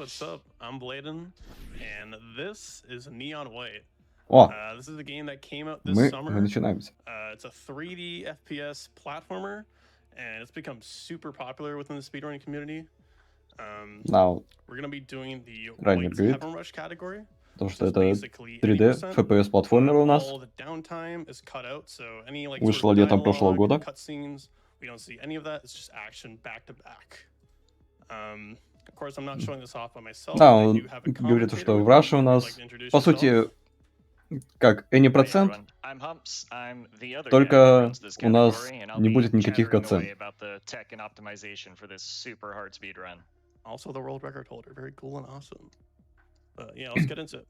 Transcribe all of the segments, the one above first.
what's up? I'm Blaidan, and this is Neon White. О, This is a game that came out this мы summer. начинаемся. It's a 3D FPS platformer, and it's become super popular within the speedrunning community. Да, We're gonna be doing the ранее White говорит, Heaven Rush category. потому So что it's это basically 3D 80%. FPS-платформер у нас. All the downtime is cut out, so any like Вышло sort of летом прошлого dialogue, года. cutscenes, we don't see any of that. It's just action back to back. Of course, I'm not showing this off by myself. Да, I он do have a говорит, commentator что with в me. Russia у Would you нас, like to introduce по yourself? сути, как any процент, I'm Humps. I'm the other guy who только runs this у нас category, and I'll не be будет никаких chattering катсцен. away about the tech and optimization for this super hard speed run. Also the world record holder. Very cool and awesome. Yeah, let's get into it.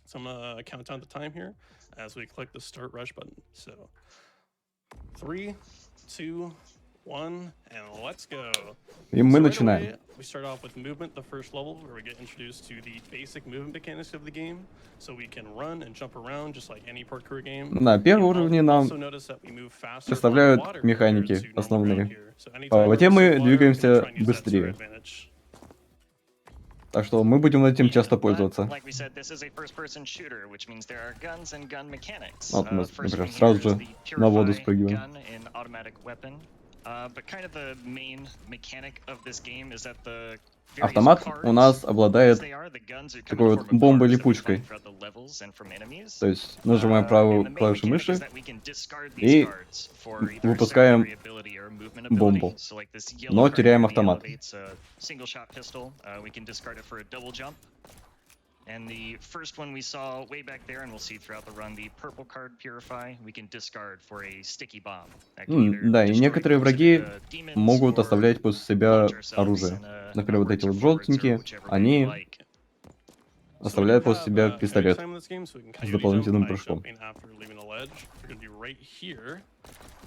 So I'm gonna count down the time here as we click the start rush button. So 3, 2, 1, and let's go. И мы So right начинаем. away, we start off with movement, the first level, where we get introduced to the basic movement mechanics of the game. So we can run and jump around just like any parkour game. На первом уровне нам Also notice that we move faster представляют on water механики compared to normal основные. ground here. So По anytime воде we're мы in water, we can двигаемся try and use that to our быстрее. advantage. Так что мы будем этим часто But, пользоваться. like we said, this is a first-person shooter, which means there are guns and gun mechanics. Вот мы, First например, one сразу here is же the на воду Purify спрыгиваем. gun and automatic weapon. But kind of the main mechanic of this game is that the various Автомат cards, у нас as обладает they are, the guns are такой coming вот from бомбой-липучкой. bars that we find throughout the levels and from enemies. То есть нажимаем And the правую main клавишу mechanic мыши is that we can discard these и cards for either выпускаем secondary ability or movement бомбу. ability. So like this yellow Но card теряем here, the автомат. elevate's a single shot pistol. We can discard it for a double jump. And the first one we saw way back there, and we'll see throughout the run, the purple card Purify, we can discard for a sticky bomb. That can either Да, и destroy некоторые most of враги the demons могут or оставлять после себя launch ourselves оружие. in a Например, вот эти upwards or вот forwards or желтенькие, whichever way we они like. оставляют после себя Air пистолет time in this game, so we can с coyote дополнительным jump by прыжком. jumping after leaving the ledge. We're gonna be right here.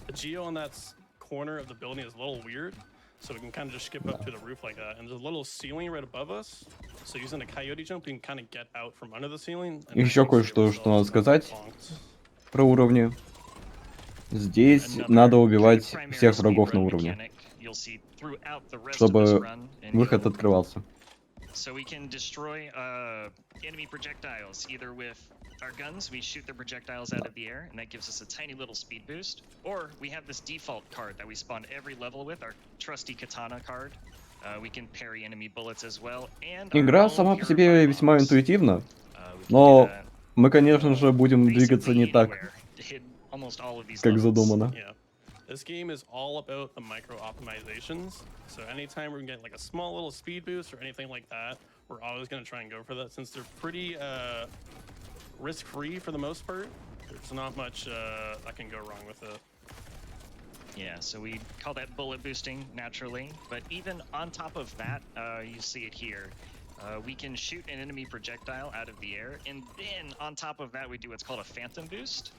The geo on that corner of the building is a little weird, so we can kind of just skip up to the roof like that. And there's a little ceiling right above us, so using a coyote jump, we can kind of get out from under the ceiling. And Еще actually кое-что, save что надо ourselves сказать from bonked. про уровни. Здесь Another надо kind of убивать primary всех врагов на speedrun уровне, mechanic you'll see throughout the rest of this чтобы run, and выход you'll- открывался. So we can destroy enemy projectiles either with our guns. We shoot the projectiles out of the air, and that gives us a tiny little speed boost. Or we have this default card that we spawn every level with, our trusty katana card. We can parry enemy bullets as well. And our Игра own сама по Purify себе весьма bombs. интуитивна, We can но do that мы, конечно же, будем двигаться не basically так, anywhere to hit almost all of these как levels. задумано. Yeah. This game is all about the micro optimizations. So anytime we can get like a small little speed boost or anything like that, we're always going to try and go for that since they're pretty risk-free for the most part. There's not much that can go wrong with it. Yeah, so we call that bullet boosting naturally, but even on top of that, you see it here. We can shoot an enemy projectile out of the air, and then on top of that, we do what's called a phantom boost.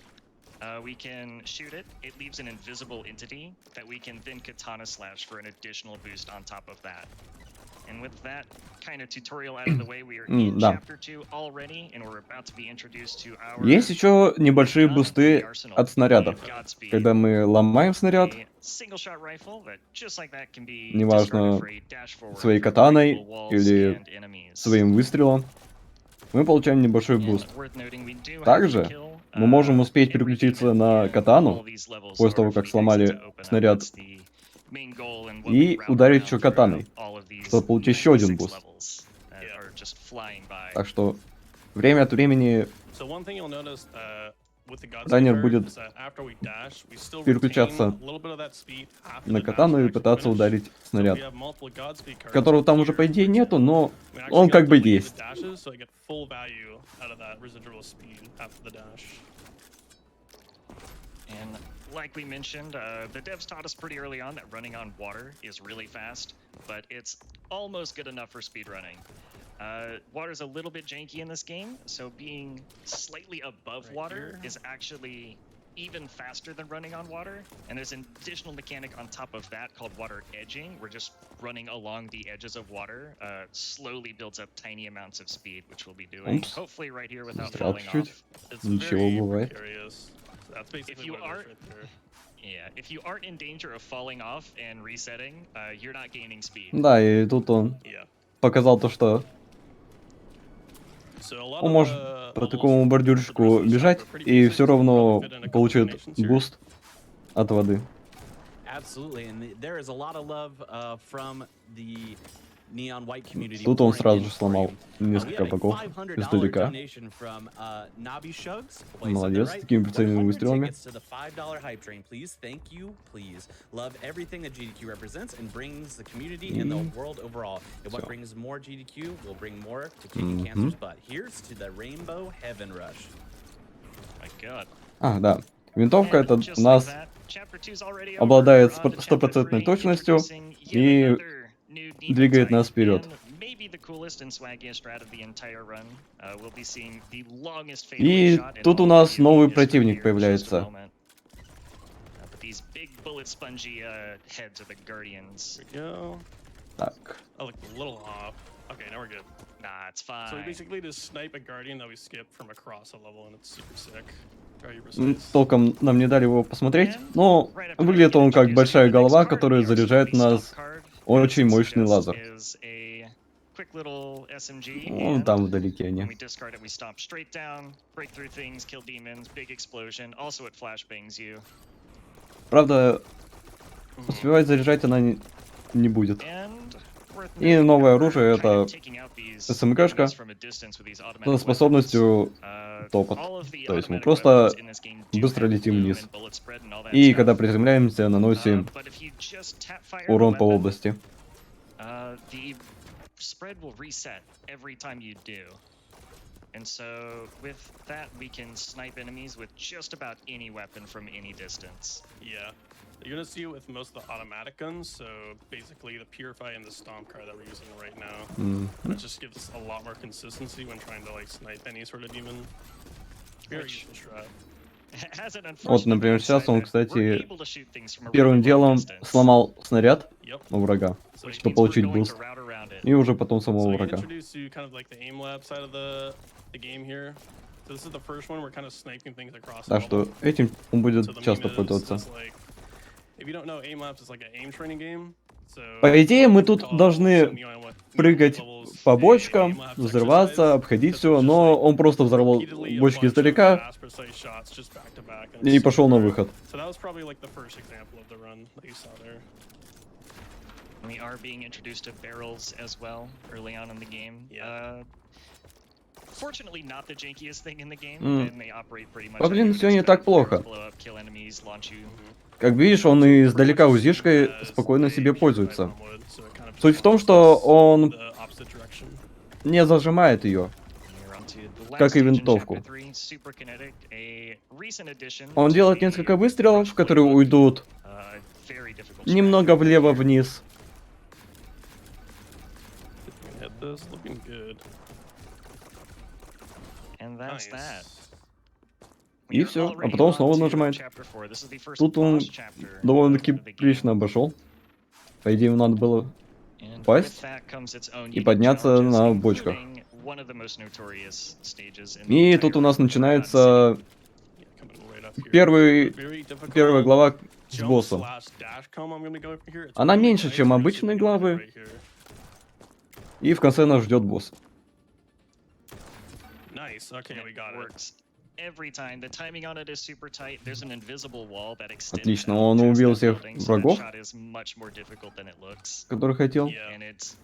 We can shoot it, it leaves an invisible entity that we can then katana slash for an additional boost on top of that. And with that kind of tutorial out of the way, we are in Да. chapter 2 already, and we're about to be introduced to our Есть еще небольшие gun бусты and arsenal. от снарядов. Godspeed. Когда мы ломаем снаряд, A single shot rifle that just like that can be неважно, discarded for a dash forward своей for катаной breakable walls или and enemies. своим выстрелом, мы получаем небольшой And буст. worth noting, we do have Также to kill, мы можем успеть every переключиться demon на in катану all these levels после in того, order как for the сломали exit to open up. снаряд, That's the main goal and what и we route ударить around еще катаной, throughout all of these чтобы получить еще один 96 буст. levels that are just flying by. Так что время от времени So one thing you'll notice with the Godspeed раннер card будет is that after we dash, we still переключаться retain a little bit of that speed after на the dash катану и to actually пытаться finish. ударить So we снаряд, have multiple Godspeed cards которого там уже, here, по идее, for нету, example. но We actually он got как бы to delete есть. the dashes, so I get full value out of that residual speed after the dash. And like we mentioned, the devs taught us pretty early on that running on water is really fast, but it's almost good enough for speedrunning. Water's a little bit janky in this game, so being slightly above Right water here. is actually even faster than running on water. And there's an additional mechanic on top of that called water edging, where just running along the edges of water slowly builds up tiny amounts of speed, which we'll be doing, Oops. hopefully right here without Застрял falling чуть-чуть. off. It's Ничего, very бывает. precarious. That's basically you what it are- is right there. Yeah, if you aren't in danger of falling off and resetting, you're not gaining speed. Да, и тут он Yeah. показал то, что So a lot он of, может по levels такому for бордюрчику Bruce Lee бежать are pretty и basic, все so равно they'll fit in a couple получит combinations here. буст от воды. Absolutely, and there is a lot of love from the neon white community. Тут он pouring сразу in же for сломал you. We несколько have a боков $500 издалека. donation from Nabi Shugs. Молодец, с такими прицельными выстрелами. To the $5 hype train, please. Thank you, please. Love everything that GDQ represents and brings the community and the world overall. And what Всё. brings more GDQ will bring more to kicking cancer's butt. Here's to the Rainbow Heaven Rush. My God. А, да. Винтовка And это just у like нас that, Chapter 2's already over. обладает We're on to Chapter 100% 3, точностью introducing yet и another new demon двигает type, нас вперед. and maybe the coolest and swaggiest strat of the entire run. We'll be seeing the longest fadeaway И shot in тут у all нас PvE новый history противник here in just a появляется. moment. But these big bullet spongy heads are the Guardians. There we go. Так. Oh, look, a little off. Okay, now we're good. Nah, it's fine. So we basically just snipe a guardian that we skip from across a level, and it's super sick. Very М, precise. Толком нам не дали его посмотреть, но выглядит он как большая голова, которая заряжает в нас очень мощный лазер. Quick little SMG, Вон and там вдалеке when они. we discard it, we stomp straight down, break through things, kill demons, big explosion. Also, it flashbangs you. Правда, успевать заряжать она не будет. And worth И noting новое that оружие we're kind это of taking out these СМГшка enemies from a distance with these automatic со weapons. способностью топот. All of the То есть мы automatic просто weapons in this game do быстро have летим bloom вниз. and bullet spread and all that И stuff. когда приземляемся, наносим But if you just tap fire урон the по weapon, области. the spread will reset every time you do. And so with that, we can snipe enemies with just about any weapon from any distance. Yeah. You're gonna see it with most of the automatic guns, so basically the Purify and the Stomp card that we're using right now. It just gives us a lot more consistency when trying to like snipe any sort of demon. Very Which- useful strat. Has an Вот, unfortunate например, downside сейчас он, that we're кстати, able to shoot things from a первым really long делом distance, сломал снаряд Yep. у врага, So which you чтобы means we're получить going to буст. route around it. И уже потом So самого we врага. introduce you kind of like the aim lab side of the game here. So this is the first one. We're kind of sniping things across. Так the что level. этим он будет So the часто meme is, пользоваться. it's like, if you don't know, aim labs is like an aim training game. So По идее, мы тут call должны some neon прыгать levels по a бочкам, aim labs взрываться, exercise, обходить because все, it's just, но like, он просто взорвал repeatedly a бочки bunch of издалека fast, precise shots just back to back, and и it's пошел на super- выход. So that was probably like the first example of the run that you saw there. We are being introduced to barrels as well early on in the game. Yeah. Fortunately, not the jankiest thing in the game, Mm. and they operate pretty much. А, блин, how you всё would не expect. так плохо. Barrels blow up, kill enemies, launch you. Как видишь, он и издалека УЗИшкой спокойно себе пользуется. Суть в том, что он не зажимает ее. We're on to the Как last и stage in винтовку. Chapter 3, Super Kinetic, a recent addition Он to делает the несколько выстрелов, rush которые playbook. уйдут Very difficult немного strategy here. влево-вниз. Hit this, looking good. And that's that. Nice. И We are всё, а already потом on снова to нажимает. Chapter 4. This is the first Тут он boss chapter довольно-таки of the game. прилично обошел. По идее, ему надо было And упасть with that comes its own и unique подняться challenges, на бочках. including one of the most notorious stages in the И entire тут у нас Blaidan начинается Yeah, coming right up here. первый, Very difficult первая глава с jump боссом. slash dash comb I'm gonna go for here. It's Она really меньше, nice чем for обычные receiving главы. right here. И в конце нас ждет босс. Nice. Okay, we got it. works every time. The timing on it is super tight. There's an invisible wall that extends Отлично, out он past убил that всех building, so that врагов, shot is much more difficult than it looks. который хотел. Yeah. And it's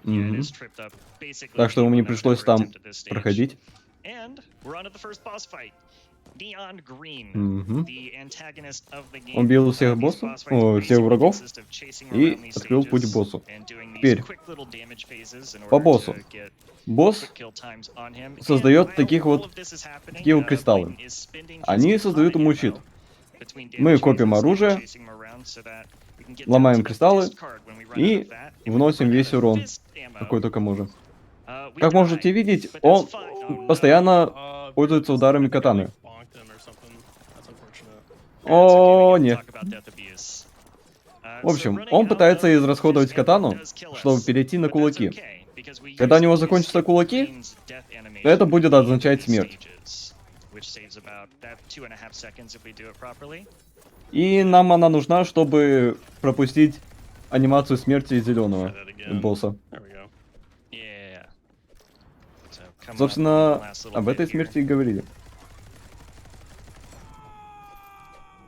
Мгм. it is tripped up basically Так что ему не anyone that would пришлось ever там attempt at this stage. проходить. And we're on to the first boss fight. Neon Green, Мгм. the antagonist of the game. Он бил всех These боссов, boss fights всех basically врагов consist of chasing и around these открыл путь stages боссу. and doing these Теперь quick little damage phases in по order боссу. to get Босс quick kill times on him. And создает while таких all вот of this is happening, такие вот кристаллы. Blaidan is spending Они his создают ему ammo щит. between Мы damage копим phases and оружие, chasing him around so that we can get ломаем down to the кристаллы fist card when we run и out of that, and when we вносим run out весь of урон, fist ammo, какой только можем. we Как die. можете видеть, But that's он fine. Oh, no. Uh, постоянно пользуется ударами катаны. bonked him or something. That's unfortunate. О, That's okay, we нет. can talk about death abuse. В общем, So running он out пытается of израсходовать fist ammo катану, does kill us, чтобы перейти на but that's кулаки. okay, because we Когда у use него the закончатся skip кулаки, Green's death animation это будет in означать these смерть. stages, which saves about that 2.5 seconds if we do it properly. И нам она нужна, чтобы пропустить анимацию смерти Try зеленого that again. босса. There we go. So come up Собственно, in the last little об bit этой here. смерти и говорили.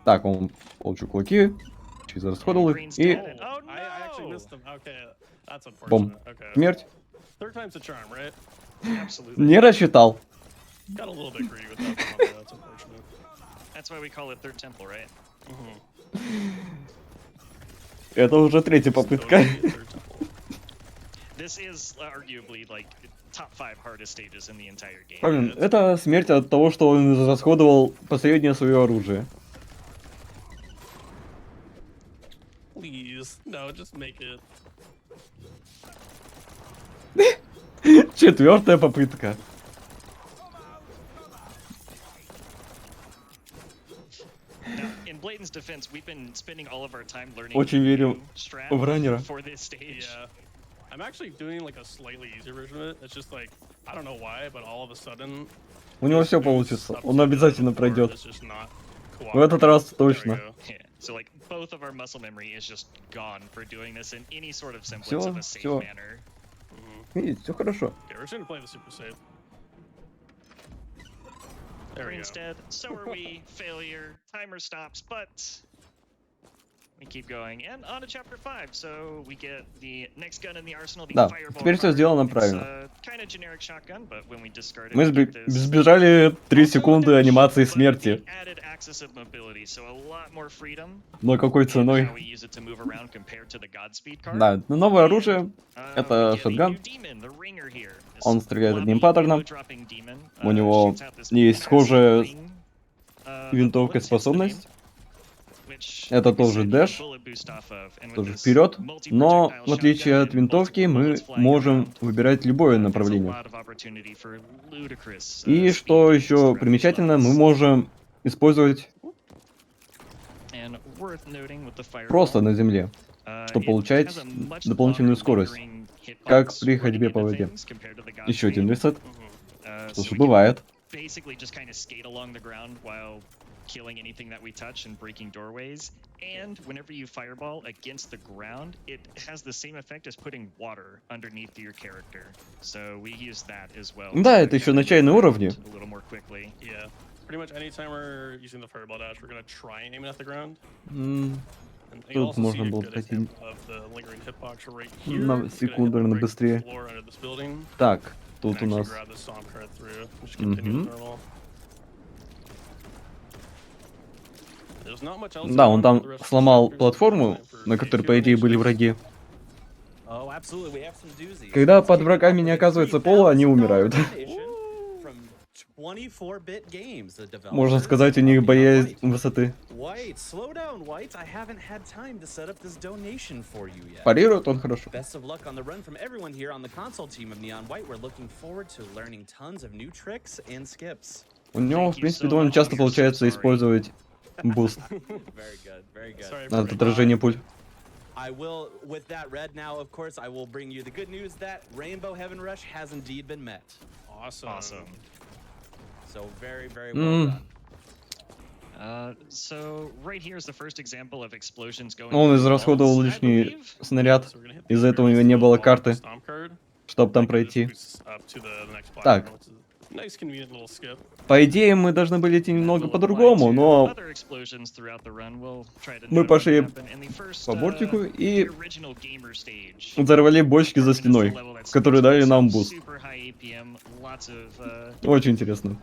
Так, он получил кулаки, израсходовал их, Green's и dead. Oh I actually no! missed him. Okay, that's бом. unfortunate. Okay. Смерть. Third time's a charm, right? Absolutely. Не рассчитал. Got a little bit greedy with that one. That's unfortunate. That's why we call it Third Temple, right? Это уже третья попытка. Totally a third temple. This is arguably like top 5 hardest stages in the entire game. Блин, это смерть от того, что он израсходовал последнее свое оружие. Please, no, just make it. Четвертая попытка. Now, in Blaidan's defense, we've been spending all of our time learning Очень верю new strat в раннера. for this stage. Yeah. I'm actually doing like a slightly easier version of it. It's just like, I don't know why, but all of a sudden... У него все this получится. boost up Он to обязательно the board пройдет. is just not В этот раз cooperating. There we точно. go. Yeah. So like both of our muscle memory is just gone for doing this in any sort of semblance Всё, of a safe всё. manner. Видите, все хорошо. Okay, we're just gonna play the super safe. There we Green's go. dead, so are we. Failure. Timer stops, but we keep going. And on to chapter 5. So we get the next gun in the arsenal, the Да, fireball теперь всё card. сделано It's правильно. a kind of generic shotgun, but when we discard it, Мы we get this сбежали 3 also секунды dash, анимации but смерти. the added axis of mobility, so a lot more freedom Но какой in ценой? how we use it to move around compared to the Godspeed card. Да, но новое оружие. Uh, Это we get a шотган. new demon, the ringer here. This Он стреляет одним wobbly, паттерном. illo-dropping demon, У него shoots out this есть massive схожая ring, винтовкой bullet hits the способность. beam, which Это we тоже said дэш, bullet boost off of, and with тоже this вперед. Но multi-projectile в отличие shotgun от and винтовки, multiple мы bullets flying можем around, выбирать любое there's a направление. lot of opportunity for ludicrous, И speed что gains еще throughout these примечательно, мы levels. можем использовать And worth noting with the fireball, просто на земле, что it получает has a much дополнительную longer скорость, lingering как hitbox при running ходьбе по into воде. things compared to the Еще один Godspeed. ресет, что So же we can бывает. basically just kind of skate along the ground while killing anything that we touch and breaking doorways. And whenever you fireball against the ground, it has the same effect as putting water underneath your character. So we use that as well. Да, to это еще kinda начальные move уровни. around a little more quickly. Yeah. Pretty much anytime we're using the fireball dash, we're gonna try and aim it at the ground. М, And you Тут also see можно a было good пройти example of the lingering hitbox right here. на It's gonna hit секунду, the наверное, brick быстрее. floor under this building. Так, And тут у actually нас... grab the stomp card through. Just continue as normal. There's not much else Да, going он on там for the rest of the сломал chapters. платформу, Time for на a которой, few по идее, были animations. враги. Oh, absolutely. We have some doozies. Когда Let's под kick it врагами off не with a оказывается пола, они умирают. $3,000 from 24-bit games, the Можно developers сказать, у of них Neon боязнь White. высоты. White, slow down, White. I haven't had time to set up this donation for you yet. Парирует он хорошо. Best of luck on the run from everyone here on the console team of Neon White. We're looking forward to learning tons of new tricks and skips. У него, в принципе, довольно часто получается использовать буст Very good, very good. Sorry на for отражение пуль. I will, with that read now, of course, I will bring you the good news that Rainbow Heaven Rush has indeed been met. Awesome. Awesome. So very, very well done. So right here is the first example of explosions going. Он through израсходовал walls, I лишний believe. снаряд. So we're gonna hit Из-за these этого у него barrels не with было the карты, stomp card. чтобы там That пройти. boosts up to the next Так. platform, which is a nice, convenient little skip. По идее, мы должны были идти немного по-другому, но Other explosions throughout the run. We'll try to мы note what пошли happened. And the first, по бортику the и original gamer stage. взорвали бочки за стеной, которые дали нам буст. Super high APM, lots of Очень интересно.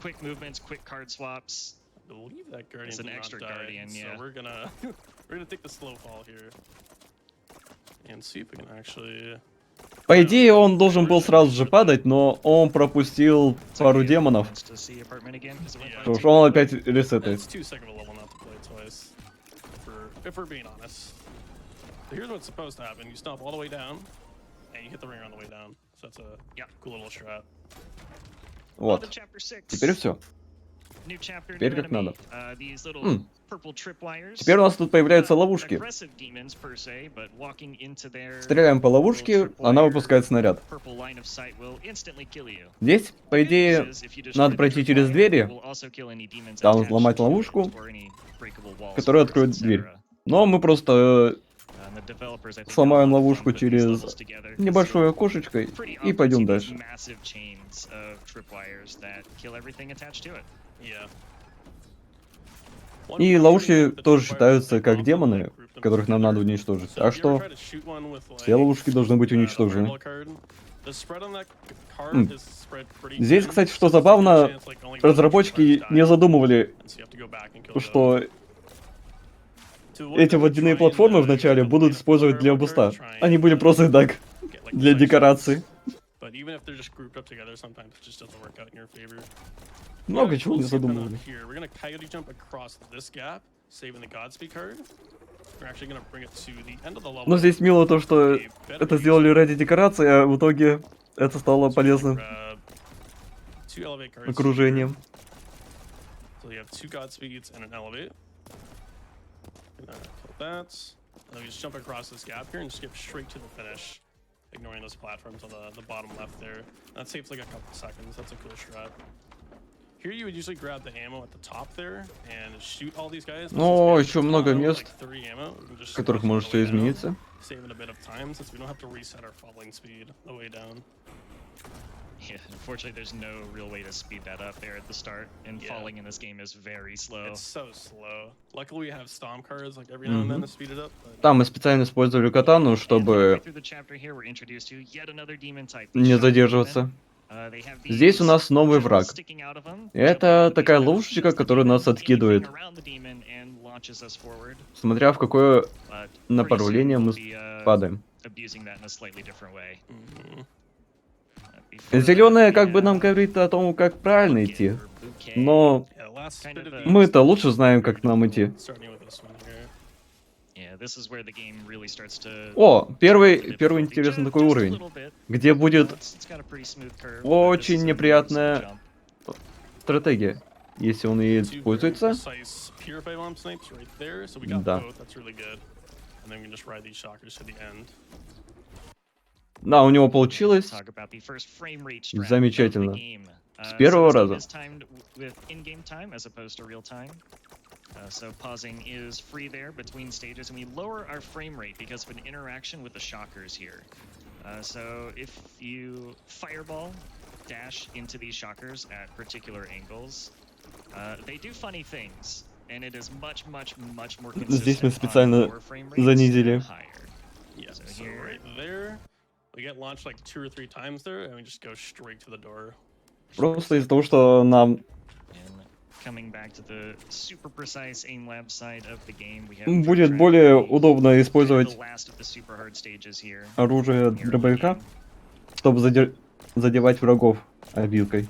quick movements, quick card swaps. I believe that guardian It's an did not extra die, guardian, so yeah. we're gonna take the slow fall here and see if we can actually. По идее, он должен был сразу же падать, но он пропустил пару демонов. To see apartment again, 'cause it went by Что ж, too он quickly. опять ресетает. It's too sick of a level not to play twice. If we're being honest. So here's what's supposed to happen: you stomp all the way down, and you hit the ringer on the way down. So that's a cool little strat. Вот. On to chapter 6. Теперь все. New chapter, Теперь new как enemy. надо. These little purple tripwires. Теперь у нас тут появляются ловушки. Aggressive demons per se, but walking into their Стреляем по ловушке, она выпускает снаряд. purple line of sight will instantly kill you. Здесь, по идее, Is if you destroy надо the пройти через tripwire, двери, it will also kill any demons там attached взломать to it, ловушку, or any breakable walls, которая doors, откроет etc. дверь. Но мы просто And the developers, I think, Сломаем got a lot of ловушку fun putting these через levels together, 'cause небольшое you'll окошечко pretty и often пойдем see these дальше. massive chains of tripwires that kill everything attached to it. Yeah. И ловушки тоже считаются как демоны, которых нам надо уничтожить. Так что все ловушки должны быть уничтожены. Здесь, кстати, что забавно, разработчики не задумывали, что эти водяные платформы вначале будут использовать для буста. Они были просто так, для декорации. Много чего не задумывали. Но здесь мило то, что это сделали ради декорации, а в итоге это стало полезным окружением. Ignoring those platforms on the bottom left there. That saves like a couple seconds. That's a cool strat. Here you would usually grab the ammo at the top there and shoot all these guys. О, еще много мест, в которых может все измениться. Saving a bit of time since we don't have to reset our falling speed the way down. Yeah, unfortunately, there's no real way to speed that up there at the start, and falling in this game is very slow. It's so slow. Luckily, we have stomp cards like every now and then to speed it up. Там мы специально использовали катану, чтобы не задерживаться. Здесь у нас новый враг. Это такая ловушечка, которая нас откидывает. Смотря в какое направление мы падаем. Зеленая как бы нам говорит о том, как правильно идти. Но мы-то лучше знаем, как нам идти. О, первый интересный такой уровень, где будет очень неприятная стратегия, если он и используется. Да. Да, у него получилось замечательно. С первого раза. So pausing is free there between stages, and we lower our frame rate because of an interaction with the shockers here. So if you fireball dash into these shockers at particular angles, they do funny things, and it is much more consistent. Здесь мы специально занизили. Yes, so right there, we get launched like 2 or 3 times there, and we just go straight to the door. Просто из-за того, что нам будет более удобно использовать оружие дробовика, чтобы задевать врагов обилкой.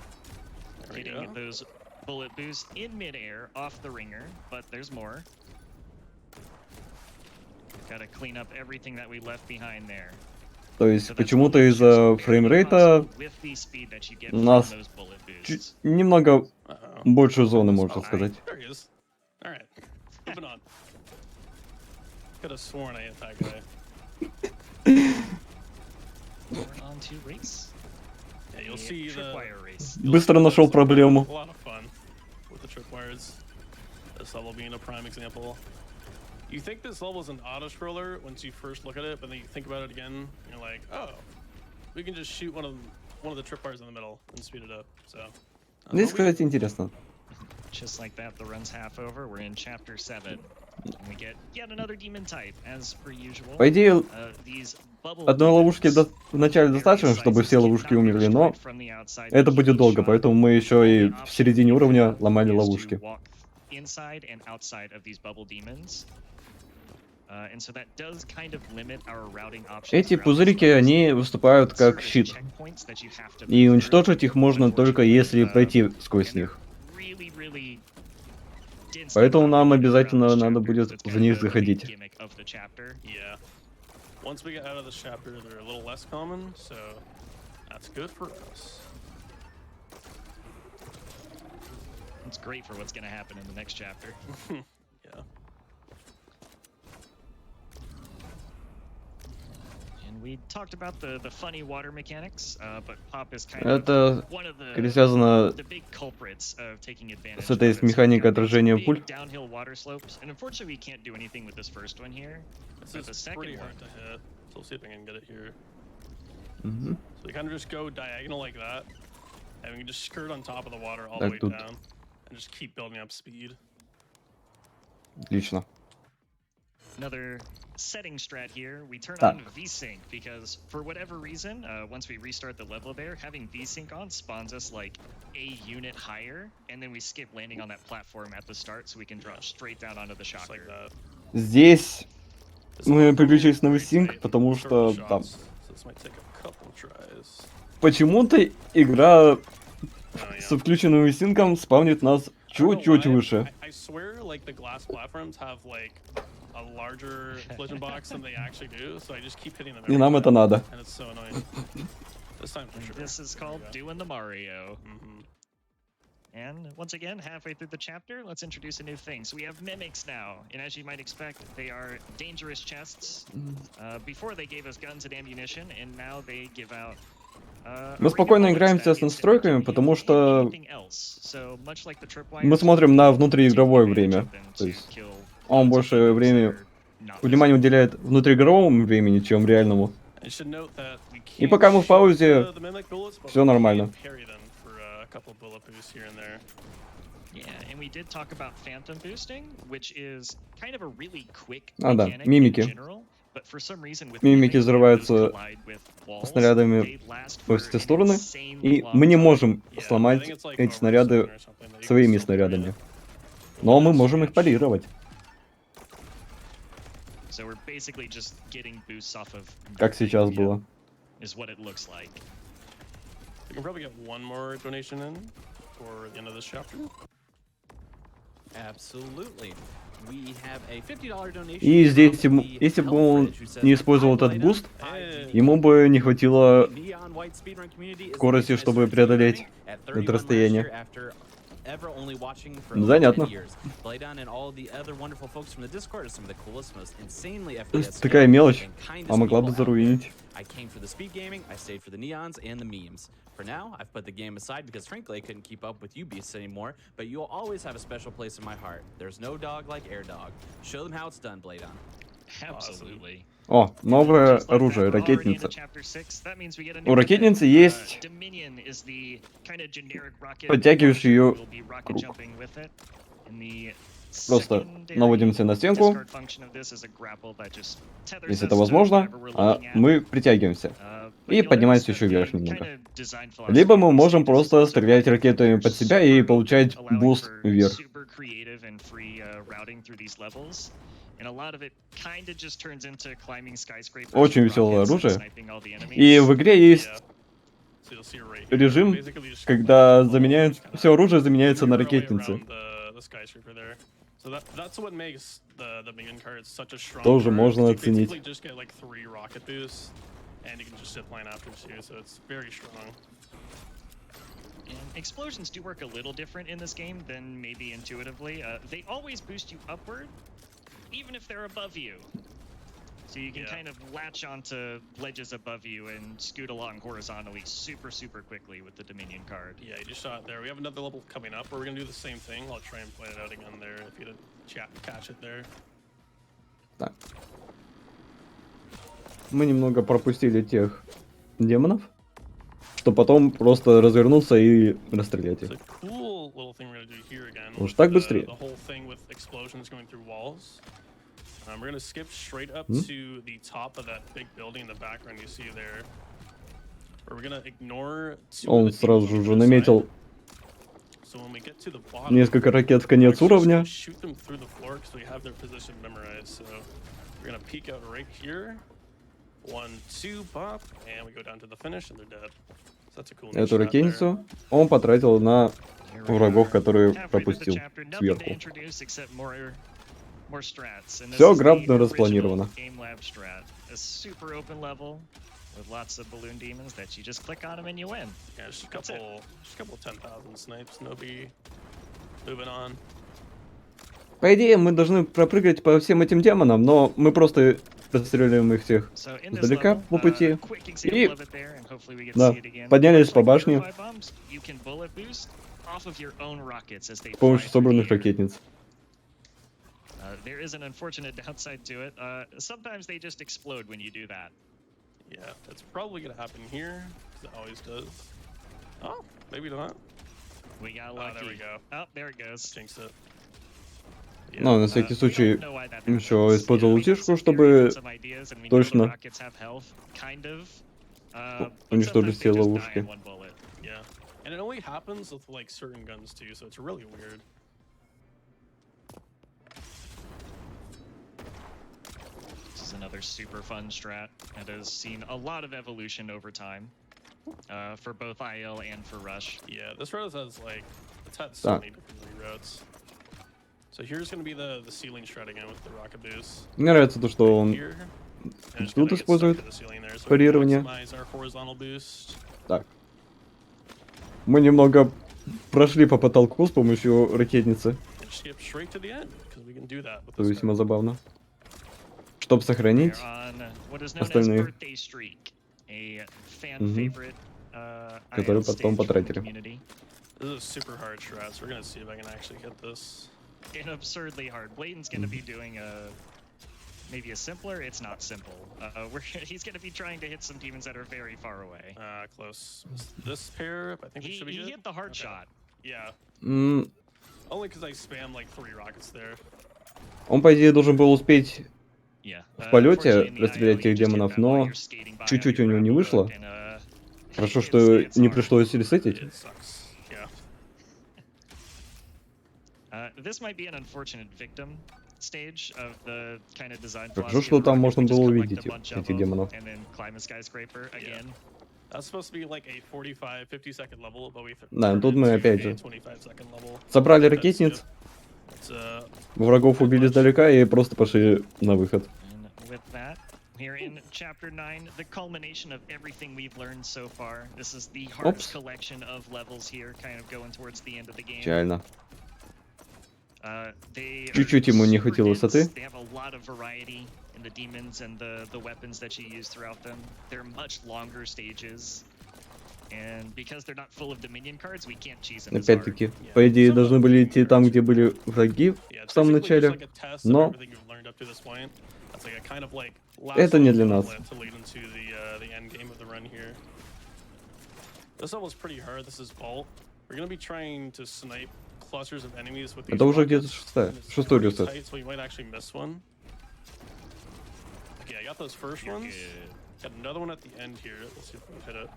То есть почему-то из-за фреймрейта у нас немного больше зоны, можно сказать. Быстро нашел проблему. You think this level is an auto-scroller once you first look at it, but then you think about it again, and you're like, oh, we can just shoot one of the tripwires in the middle and speed it up. So. Здесь, кстати, интересно. Just like that, the run's half over. We're in chapter 7. And we get yet another demon type, as per usual. По идее, одной ловушки вначале достаточно, чтобы все ловушки умерли, но это будет долго, поэтому мы еще и в середине уровня ломали ловушки. Эти пузырики, они выступают как щит, и уничтожить их можно только если пройти сквозь них. Поэтому нам обязательно надо будет в них заходить. It's great for what's going to happen in the next chapter. Yeah. And And we talked about the funny water mechanics, but Pop is kind Это of one of the связано big culprits of taking advantage с этой of с its механикой having отражения big пуль. downhill water slopes. And unfortunately, we can't do anything with this first one here. This But the is second pretty one, hard to hit. So we'll see if I can get it here. Мгм. So we kind of just go diagonal like that, and we can just skirt on top of the water all the Так, way тут down, and just keep building up speed. отлично. another setting strat here, we turn Так. on VSync because for whatever reason, once we restart the level there, having VSync on spawns us like a unit higher, and then we skip landing on that platform at the start so we can drop straight down onto the Just like shocker. that. Здесь This мы one переключились на very VSync, tight, потому short что shots, там so this might take a couple tries. почему-то игра Oh, yeah. со включенным VSync спавнит нас I don't know чуть-чуть why, выше. I swear, like the glass platforms have like a larger collision box than they actually do, so I just keep hitting them. И every нам time, это надо. and it's so annoying. This time for sure. This is There we called go. doing the Mario. Mhm. And once again, halfway through the chapter, let's introduce a new thing. So we have mimics now, and as you might expect, they are dangerous chests. Before they gave us guns and ammunition, and now they give out. Мы спокойно играемся с настройками, потому что мы смотрим на внутриигровое время. То есть он больше времени, внимания уделяет внутриигровому времени, чем реальному. I should note that we И can't пока мы в shoot паузе, the mimic bullets, but всё we нормально. can parry them for a couple bullet boosts here and there. Yeah, and we did talk about phantom boosting, which is kind of a really quick А, да, mechanic мимики. in general, but for some reason with Мимики mimics, взрываются those collide with walls, снарядами they last во for все an стороны, insanely и long мы не time. можем Yeah, I сломать think it's like эти over снаряды seven or something that you can своими still parry снарядами. it. Но мы That's можем их huge. парировать. So we're basically just getting boosts off of Как nothing, сейчас было. is what it looks like. We can probably get one more donation in for the end of this chapter. Absolutely. We have a $50 donation. И здесь, from если the бы он Helfridge, who says, не использовал "Hi, этот Blaidan. буст, Hi, Hey. GDQ. ему бы не хватило The Neon White Speedrun community is скорости, the чтобы best преодолеть at это 31 last расстояние. year after ever only watching for Ну, over занятно. 10 years. Blaidan and all the other wonderful folks from the Discord are some of the coolest, most insanely То есть FPS такая fans мелочь, and kindest а могла бы people out there. заруинить. I came for the speed gaming, I stayed for the neons and the memes. For now, I've put the game aside because frankly I couldn't keep up with you beasts anymore, but you'll always have a special place in my heart. There's no dog like Air Dog. Show them how it's done, Blaidan. Absolutely. О, новое Just like оружие, that, we're already into ракетница. chapter 6. That means we get a У new ракетницы weapon. есть Dominion is the kind of generic rocket подтягивающий launcher. её We'll be rocket круг. jumping with it. And the Просто secondary наводимся на стенку, discard function of this is a grapple that just tethers если us это to возможно, whatever we're а looking at. мы притягиваемся. But И you'll поднимаемся notice еще that вверх the немного. kind of design philosophy Либо of мы these можем stages is просто also стрелять very ракетами different. под себя They're и super получать open, буст allowing for вверх. super creative and free routing through these levels. And a lot of it kind of just turns into climbing skyscrapers Очень with веселое rockets and оружие. sniping all the enemies. И в игре есть Yeah. So you'll see it right here. режим, Basically just когда like заменяют, kinda все оружие заменяется на maneuver our way ракетницы. around the skyscraper there. So that's what makes the minion card such a strong Тоже card, можно 'cause you оценить. basically just get like 3 rocket boosts, and you can just zip line after too, so it's very strong. And explosions do work a little different in this game than maybe intuitively. They always boost you upward, even if they're above you. So you can Yeah. kind of latch onto ledges above you and scoot along horizontally super, super quickly with the Dominion card. Yeah, you just saw it there. We have another level coming up where we're gonna do the same thing. I'll try and point it out again there if you didn't catch it there. Так. Мы немного пропустили тех демонов, что потом просто развернуться и расстрелять их. So cool little thing we're gonna do here again. Может, with так the быстрее? whole thing with explosions going through walls. We're gonna skip straight up Hmm? to the top of that big building in the background you see there. Where we're gonna ignore two of Он the сразу demons on же the other наметил side. So when we get to the bottom, несколько ракет в we're конец actually just уровня. gonna shoot them through the floor because we have their position memorized. So we're gonna peek out right here. 1, 2, pop, and we go down to the finish, and they're dead. So that's a cool. Эту niche shot there. ракетницу он потратил на Here we врагов, are, которые halfway through the пропустил chapter. Nothing to сверху. introduce except more strats. And this Всё is the грамотно original распланировано. Game Lab strat. A super open level with lots of balloon demons that you just click on them and you win. Yeah, just a That's it. couple 10,000 snipes, no be moving on. По идее, мы должны пропрыгать по всем этим демонам, но мы просто Расстреливаем их всех So in this издалека level, по пути. quick И example of it there, and hopefully we get to да, see it again. поднялись Much по like башне purify bombs, you can bullet boost off of your own rockets as they с fly помощью through the собранных air. ракетниц. There is an unfortunate downside to it. Sometimes they just explode when you do that. Yeah, that's probably gonna happen here, because it always does. Oh, maybe not. We got Oh, lucky. there we go. Oh, there it goes. Jinxed it. Ну, на Uh, всякий we случай, don't know why that еще happens. использовал We have утишку, some theories and чтобы some ideas, and we know the точно rockets have health, kind of. But уничтожить sometimes все they just die ловушки. in one bullet. Yeah, and it only happens with like certain guns too, so it's really weird. This is another super fun strat that has seen a lot of evolution over time, for both IL and for Rush. Yeah, this route has like, it's had so Так. many different reroutes. So here's gonna be the ceiling strat again with the rocket boost. Мне нравится то, что он Here, and just тут gonna get stuck использует to the ceiling there, so we can парирование. maximize our horizontal boost. Так. Мы немного прошли по потолку с помощью ракетницы. And skip straight to the end, because we can do that with Это this весьма card. забавно. Чтобы сохранить They're on what is known as остальные, Birthday Streak, a fan Мгм. favorite которые IL потом stage from the потратили. community. This is a super hard strat, so we're gonna see if I can actually hit this. And absurdly hard. Blaidan's going to be doing maybe a simpler. It's not simple. He's going to be trying to hit some demons that are very far away. Close. This pair, I think we should be He good. hit the hard Okay. shot. Yeah, М, only because I spammed like 3 rockets there. Он, по идее, должен был успеть Yeah. в полете Unfortunately, in the расстрелять IL, тех you just hit демонов, that while но you're skating by on чуть-чуть your у него не grapple вышло. hook, and, Хорошо, it's что не hard. пришлось ресетить. It sucks. Yeah. This might be an unfortunate victim stage of the kind of design Хорошо, philosophy что of the там rocket. можно We just было collect увидеть a bunch of этих them демонов. and then climb a skyscraper again. That's supposed to be like a 45-50 second level, but we Да, turned тут мы it to опять a же 25 second level. собрали That's ракетниц, it. It's, врагов убили издалека и просто пошли на выход. And with that, here in Chapter 9, the culmination of everything we've learned so far. This is the Oops. hardest collection of levels here, kind of going towards the end of the game. Печально. They Чуть-чуть are ему не super хватило dense. высоты. They have a lot of variety in the demons and the weapons that you use throughout them. They're much longer stages. And because they're not full of Dominion cards, we can't cheese them as hard. Опять-таки, по идее, должны были идти там, где были враги yeah, в it's самом basically just начале. like a test of но everything you've learned up to this point. That's like a kind of like last это не для level нас. gauntlet to lead into the end game of the run here. This level's pretty hard. This is Bolt. We're gonna be trying to snipe clusters of enemies with these Это уже где-то rockets, шестой and it's ресет. pretty tight, so we might actually miss one. Okay, I got those first You're ones. good. Got another one at the end here. Let's see if we can hit it.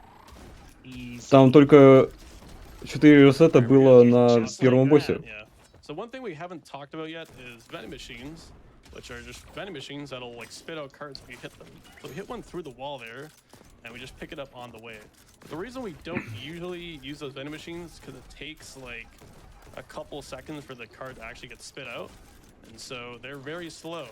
Easy. Там только 4 ресета было на Just первом like боссе. that. Yeah. So one thing we haven't talked about yet is vending machines, which are just vending machines that'll like spit out cards if you hit them. So we hit one through the wall there, and we just pick it up on the way. The reason we don't usually use those vending machines is because it takes like a couple seconds for the card to actually get spit out, and so they're very slow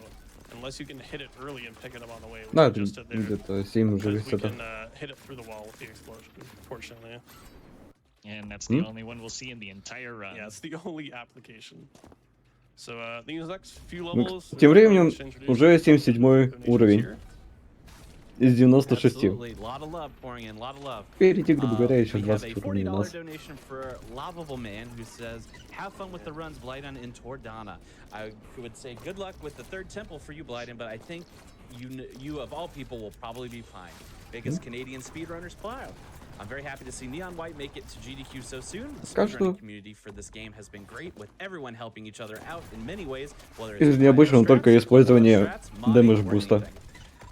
unless you can hit it early and pick it up on the way. which Да, we это just did there, где-то 7 уже 'cause we ресетов. can hit it through the wall with the explosion, fortunately. And that's the only one we'll see in the entire run. Yeah, it's the only application. So these next few Ну, levels. тем we're временем going to introduce уже 77-й donations уровень here. из 96. Absolutely, lot of love pouring in, lot of love. Впереди, грубо говоря, еще We have 20 a уровней у $40 нас. donation for Lovable Man who says, "Have fun with the runs, Blaidan in Tordana." I would say good luck with the third temple for you, Blaidan, but I think you of all people will probably be fine. Biggest Canadian speedrunners proud. I'm very happy to see Neon White make it to GDQ so soon. The Пока что speedrunning community for this game has been great, with everyone helping each other out in many ways, whether it's из необычного strats, только использование strats, modding, дэмэдж or буста. anything.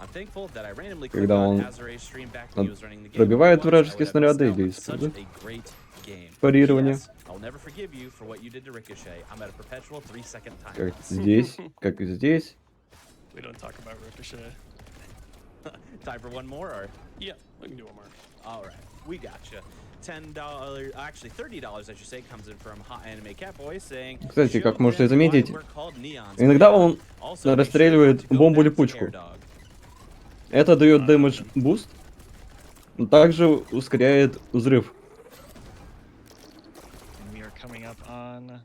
I'm thankful that I randomly Когда clicked on он Azuray's stream back when he was running the game. пробивает Otherwise, I вражеские would have снаряды missed out или on such использует a great game. парирование. Yes, I'll never forgive you for what you did to Ricochet. I'm at a perpetual 3-second time. Как здесь, как и здесь. We don't talk about Ricochet. Time for one more, or? Yeah, we can do one more. All right, we gotcha. $10, actually $30, I should say, comes in from Hot Anime Catboy saying. Кстати, как "Show можете them why заметить, we're called neons, иногда Blaidan. он Also, make sure расстреливает not to go бомбу-липучку. back to Air Dog." Это дает дэмэдж буст, но также ускоряет взрыв. And we are coming up on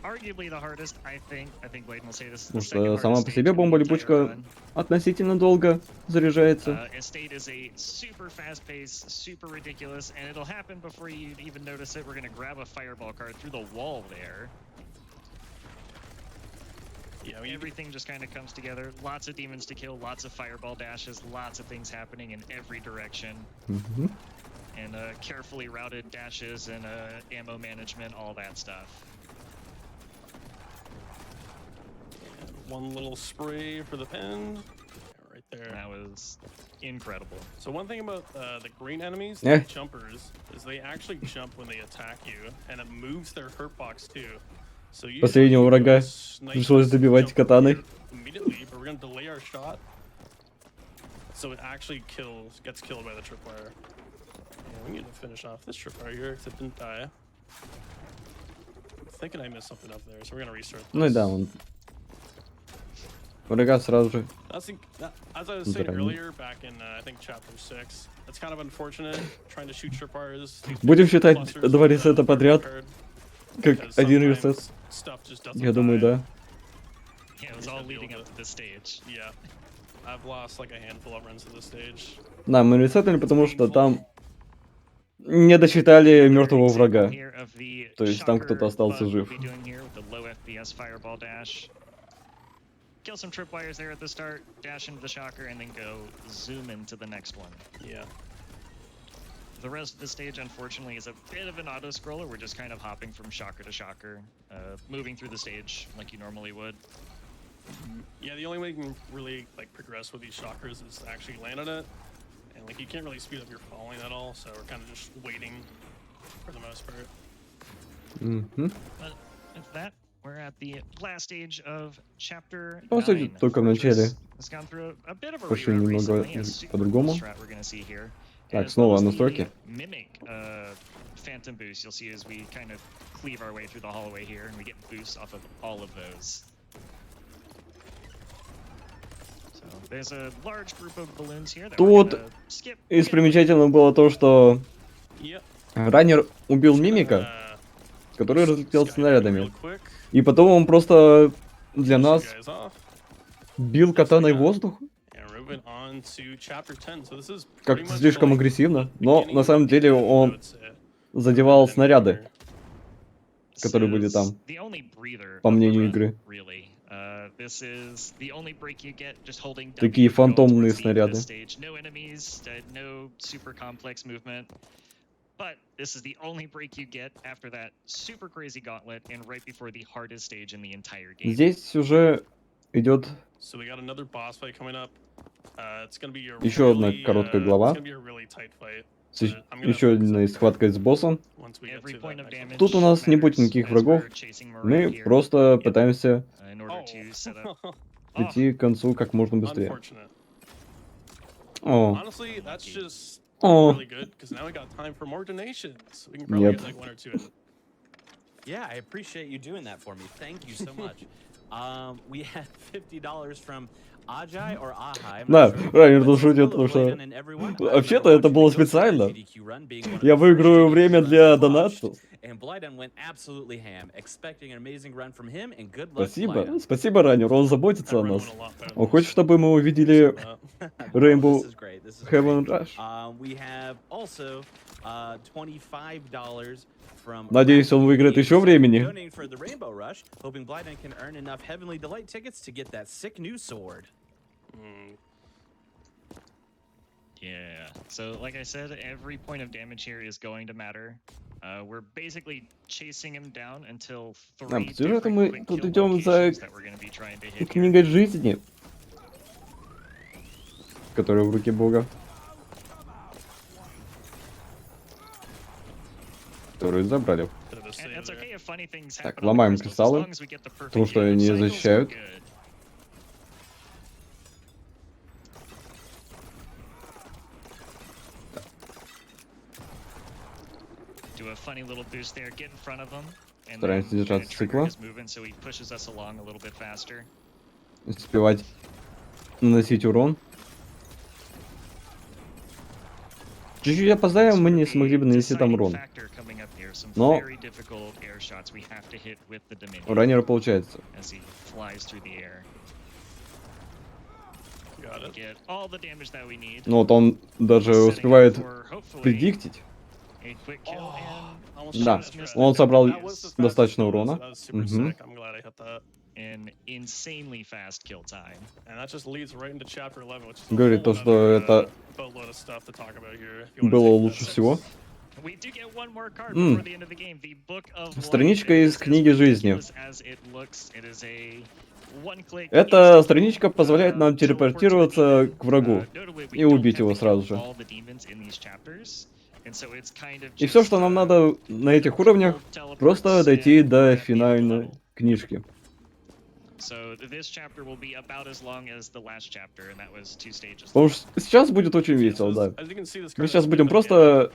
Arguably the hardest, I think. I think Blaidan will say this is the Потому second что сама hardest по stage себе in the entire бомба-липучка run. относительно долго заряжается. Estate is a super fast pace, super ridiculous, and it'll happen before you even notice it. We're gonna grab a fireball card through the wall there. Yeah, Everything just kind of comes together. Lots of demons to kill, lots of fireball dashes, lots of things happening in every direction. Мгм. And carefully routed dashes and ammo management, all that stuff. one little spray for the pen. Yeah, right there. That was incredible. So one thing about the green enemies, Yeah. the jumpers, is they actually jump when they attack you, and it moves their hurt box too. So usually Последнего you врага snipe пришлось this добивать jumper катаной. here immediately, but we're gonna delay our shot, so it actually gets killed by the tripwire. Yeah, we need to finish off this tripwire here because it didn't die. I'm thinking I missed something up there, so we're gonna restart this. Ну и да, он врага сразу же. As I was saying Дранит. earlier, back in I think chapter 6, it's kind of unfortunate trying to shoot tripwires. Будем считать 2 ресета подряд, как Because один ресет. sometimes stuff just doesn't Я думаю, die. да. Yeah, it was all leading up to this stage. Yeah. I've lost like a handful of runs to this stage. Да, мы ресетнули, потому что там не досчитали мертвого врага. То есть там кто-то остался жив. Kill some tripwires there at the start, dash into the shocker, and then go zoom into the next one. Yeah. The rest of the stage, unfortunately, is a bit of an auto-scroller. We're just kind of hopping from shocker to shocker, moving through the stage like you normally would. Yeah, the only way you can really like progress with these shockers is to actually land on it. And like you can't really speed up your falling at all, so we're kind of just waiting for the most part. Мгм. But with that, we're at the last stage of chapter Ну, кстати, 9. только в начале. It's gone through a bit of a Пошли reroute немного recently, a super по-другому. cool strat we're gonna see here. Так, As снова well as настройки. the Mimic Phantom boost you'll see as we kind of cleave our way through the hallway here, and we get boosts off of all of those. So there's a large group of balloons here that we're Тут gonna skip. из примечательного было то, что Yep. раннер убил мимика, который разлетелся снарядами. И потом он просто для нас бил катаной воздух. Как-то слишком агрессивно, но на самом деле он задевал снаряды, которые были там, по мнению игры. Такие фантомные снаряды. But this is the only break you get after that super crazy gauntlet and right before the hardest stage in the entire game. Здесь уже идет So we got another boss fight coming up. It's gonna be a еще одна really, короткая it's глава. gonna be a really tight fight. Еще одна схватка с боссом. Once we get Every to point that of next damage one. Тут у нас не будет никаких matters as врагов. we're chasing Мы around here просто пытаемся in order to set up. прийти к концу как можно быстрее. Unfortunate. О, Honestly, that's just о, really good because now we got time for more donations. We can probably Yep. get like 1 or 2 in. Yeah, I appreciate you doing that for me. Thank you so much. We had $50 from Ajay or Ahai. I'm Да, not sure. ранее But тут says, шутит, "Hello, потому что Blaidan and everyone. I вообще-то remember это watching было the Ghost специально. GDQ run being one of Я the first выиграю GDQ время runs для I watched, донатов. And Blaidan went absolutely ham, expecting an amazing run from him, and good luck, Спасибо, Blaidan. спасибо, раннер, он заботится о Everyone нас. went a lot better Он than хочет, us, чтобы мы увидели so, Rainbow This is great. This is Heaven great. Rush. We have also $25 from Надеюсь, он выиграет еще времени. donating for the Rainbow Rush, hoping Blaidan can earn enough Heavenly Delight tickets to get that sick new sword. Yeah. So, like I said, every point of damage here is going to matter. We're basically chasing him down until Да, 3 по сюжету different мы quick тут kill идем за locations that we're going to be trying to hit here. книгой жизни, которая в руке Бога, которую забрали. bit of a And save it's there. okay if funny things Так, happen on the ломаем crystals, as кристаллы, long as we get the потому perfect что hit. они Cycles, we're защищают. good. Do a funny little boost there, get in front of him, and Стараемся then держаться kinda trigger цикла. his movement so he pushes us along a little bit faster. Успевать наносить урон. Чуть-чуть опоздаем, мы не смогли бы нанести там урон. Factor coming up here There are some Но very difficult air shots we have to hit with the Dominion у раннера получается. as he flies through the air. Got it. Get all the damage that we need. Ну вот он даже Setting up успевает for, hopefully, предиктить. a quick kill and Almost Да, just missed он it. собрал That was the fastest достаточно kill, so урона. that was super Мгм. sick. I'm glad I hit that. an insanely fast kill time. And that just leads right into chapter 11, which is a Говорит то, whole что nother, это boatload of stuff to talk about here. If you wanna было take that лучше next. всего. We do get one more card М. before the end of the game. The Book of Life. Страничка It из is as книги жизни. ridiculous as it looks. It is a one-click Эта instant, страничка позволяет нам teleport to the телепортироваться demon. к врагу Notably, we и don't убить have его to kill сразу же. all the demons in these chapters, and so it's kind of И все, just, что нам надо на этих уровнях, просто дойти до финальной книжки. So this chapter will be about as long as the last chapter, and that was 2 stages. Потому что сейчас будет очень Yeah, so весело, да. as you can see, this Мы card сейчас has будем good просто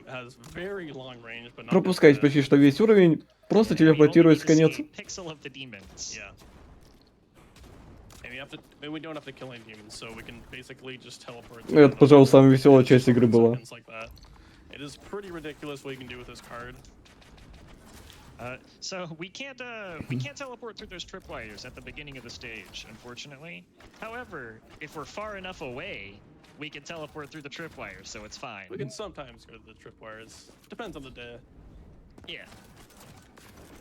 has very long range, but not пропускать good, почти что весь уровень, просто And we only телепортируясь need в to see конец. a pixel of the demons. Yeah. And we don't have to kill any demons, so we can basically just teleport. to Это, пожалуй, самая another веселая village часть for игры была. seconds like that. It is pretty ridiculous what you can do with this card. So we can't teleport through those tripwires at the beginning of the stage, unfortunately. However, if we're far enough away, we can teleport through the tripwires, so it's fine. We can sometimes go to the tripwires. Depends on the day. Yeah.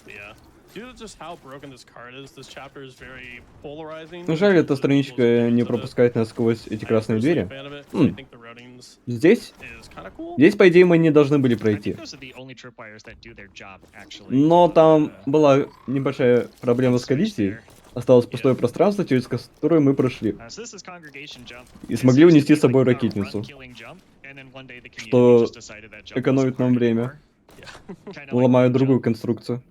Yeah. Due to just how broken this card is, this chapter is very polarizing. Ну, жаль, in эта terms of people's страничка opinions не of it. пропускает нас сквозь эти I'm красные personally a двери. fan of it, 'cause I М. think the routings Здесь, is kinda cool. здесь, по идее, мы не должны были I think пройти. those are the only tripwires that do their job, actually. Но там была небольшая проблема с коллизией. Осталось пустое пространство, через которое мы прошли. So this is congregation jump. И It смогли seems to унести be с собой like a ракетницу, run-killing jump, and then one day the community что just decided that jump экономит wasn't нам hard время, anymore. Yeah. Kinda like ломая the другую jump. конструкцию.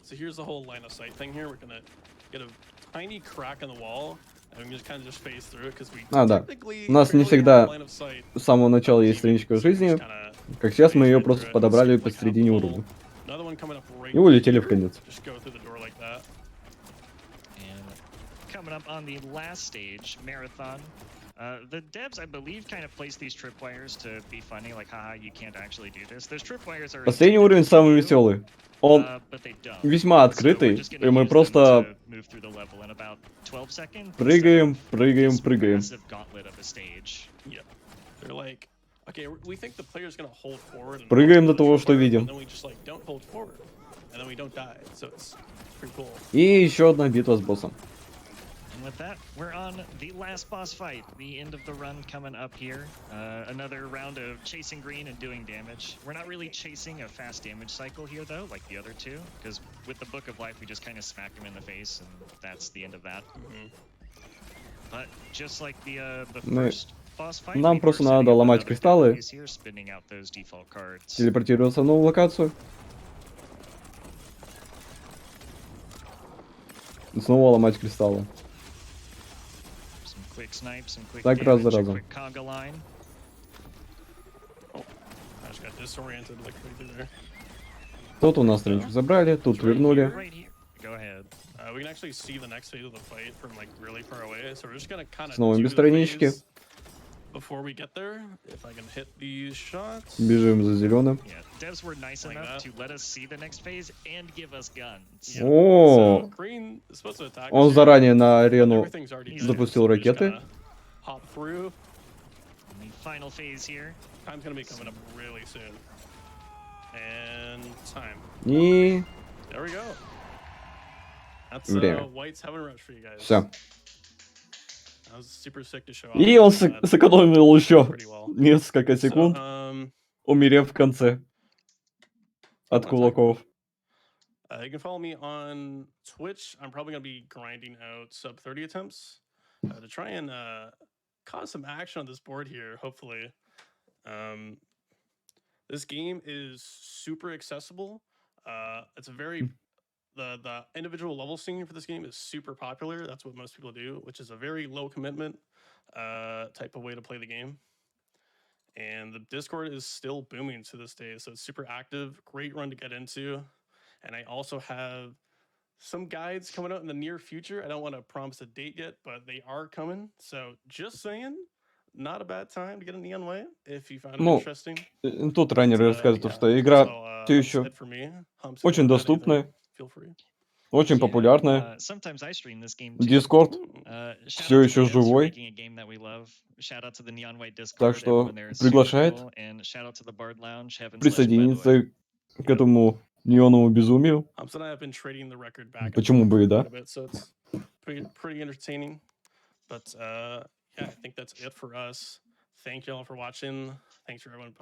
So here's the whole line of sight thing here. We're gonna get a tiny crack in the wall, and we just kind of just phase through it because we А, да. technically У нас не barely всегда have line of sight. с самого начала есть страничка жизни, как сейчас мы ее просто подобрали посередине уровня. Another one coming up right И улетели в here. конец. Just go through the door like that. And coming up on the last stage, Marathon. The devs, I believe, kind of placed these tripwires to be funny, like, haha, you can't actually do this. Those tripwires are Последний intended уровень for самый you, веселый. Он but they don't. весьма So we're открытый, just и gonna мы use them просто to move through the level in about 12 seconds прыгаем, instead of прыгаем, this прыгаем. massive gauntlet of a stage. Yeah. They're like, okay, we think the player's gonna hold forward. And Прыгаем walk до through того, the что tripwire, видим. And then we just like don't hold forward, and then we don't die. So it's pretty cool. И еще одна битва с боссом. And with that, we're on the last boss fight. The end of the run coming up here. Another round of chasing green and doing damage. We're not really chasing a fast damage cycle here, though, like the other two, because with the Book of Life, we just kind of smack him in the face, and that's the end of that. But just like the Мы- first boss fight, нам we were просто setting надо up ломать another кристаллы. phase here, spinning out those default cards. Телепортироваться в новую локацию. И снова ломать кристаллы. Some quick snipes, some quick Так раз за damage, a разом. quick conga line. I just got disoriented like right through there. Тут у нас страничку забрали, тут вернули. Right here. Go ahead. We can actually see the next phase of the fight from like really far away, so we're just gonna kind of Снова без странички. before we get there. If I can hit these shots. Бежим за зеленым. Yeah, devs were nice Like enough that. to let us see the next phase and give us guns. Yeah. О, So green is supposed to attack. он us here, заранее на but арену everything's already He's done, запустил so we just ракеты. gotta hop through. And the final phase here. Time's gonna be coming up really soon. And time. И There we go. That's Время. White's Heaven Rush for you guys. все. That was super sick to show off. И он that сэкономил еще pretty well. несколько So, секунд, умерев в конце от кулаков. You can follow me on Twitch. I'm probably going to be grinding out sub 30 attempts to try and cause some action on this board here, hopefully. This game is super accessible. It's a very the individual level singing for this game is super popular. That's what most people do, which is a very low commitment type of way to play the game. And the Discord is still booming to this day, so it's super active. Great run to get into. And I also have some guides coming out in the near future. I don't want to promise a date yet, but they are coming. So just saying, not a bad time to get a Neon Way if you found it Ну, interesting. тут ранее рассказывал, что игра все that's еще it for me. Humps, if you очень want to add anything, доступная, feel free. очень Yeah, популярная. sometimes I stream this game too. Дискорд Mm. Shout все out to еще Blaidan for живой, making a game that we love. Shout out to the Neon White так Discord. что Everyone there is super приглашает cool. And shout out to the Bard Lounge. Heaven's Legend, by the way. присоединиться к этому неоновому безумию. Humps and I have been trading the record back and Почему forth бы и for да? quite a bit, so it's pretty entertaining. But yeah, I think that's it for us. Thank you all for watching. Thanks for everyone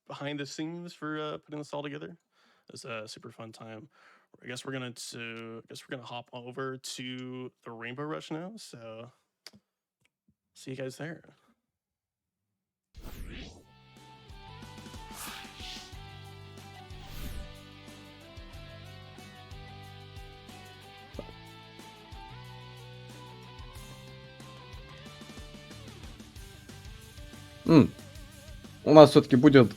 behind the scenes for putting this all together. It was a super fun time. I guess we're gonna hop over to the Rainbow Rush now. So see you guys there. У нас все-таки будет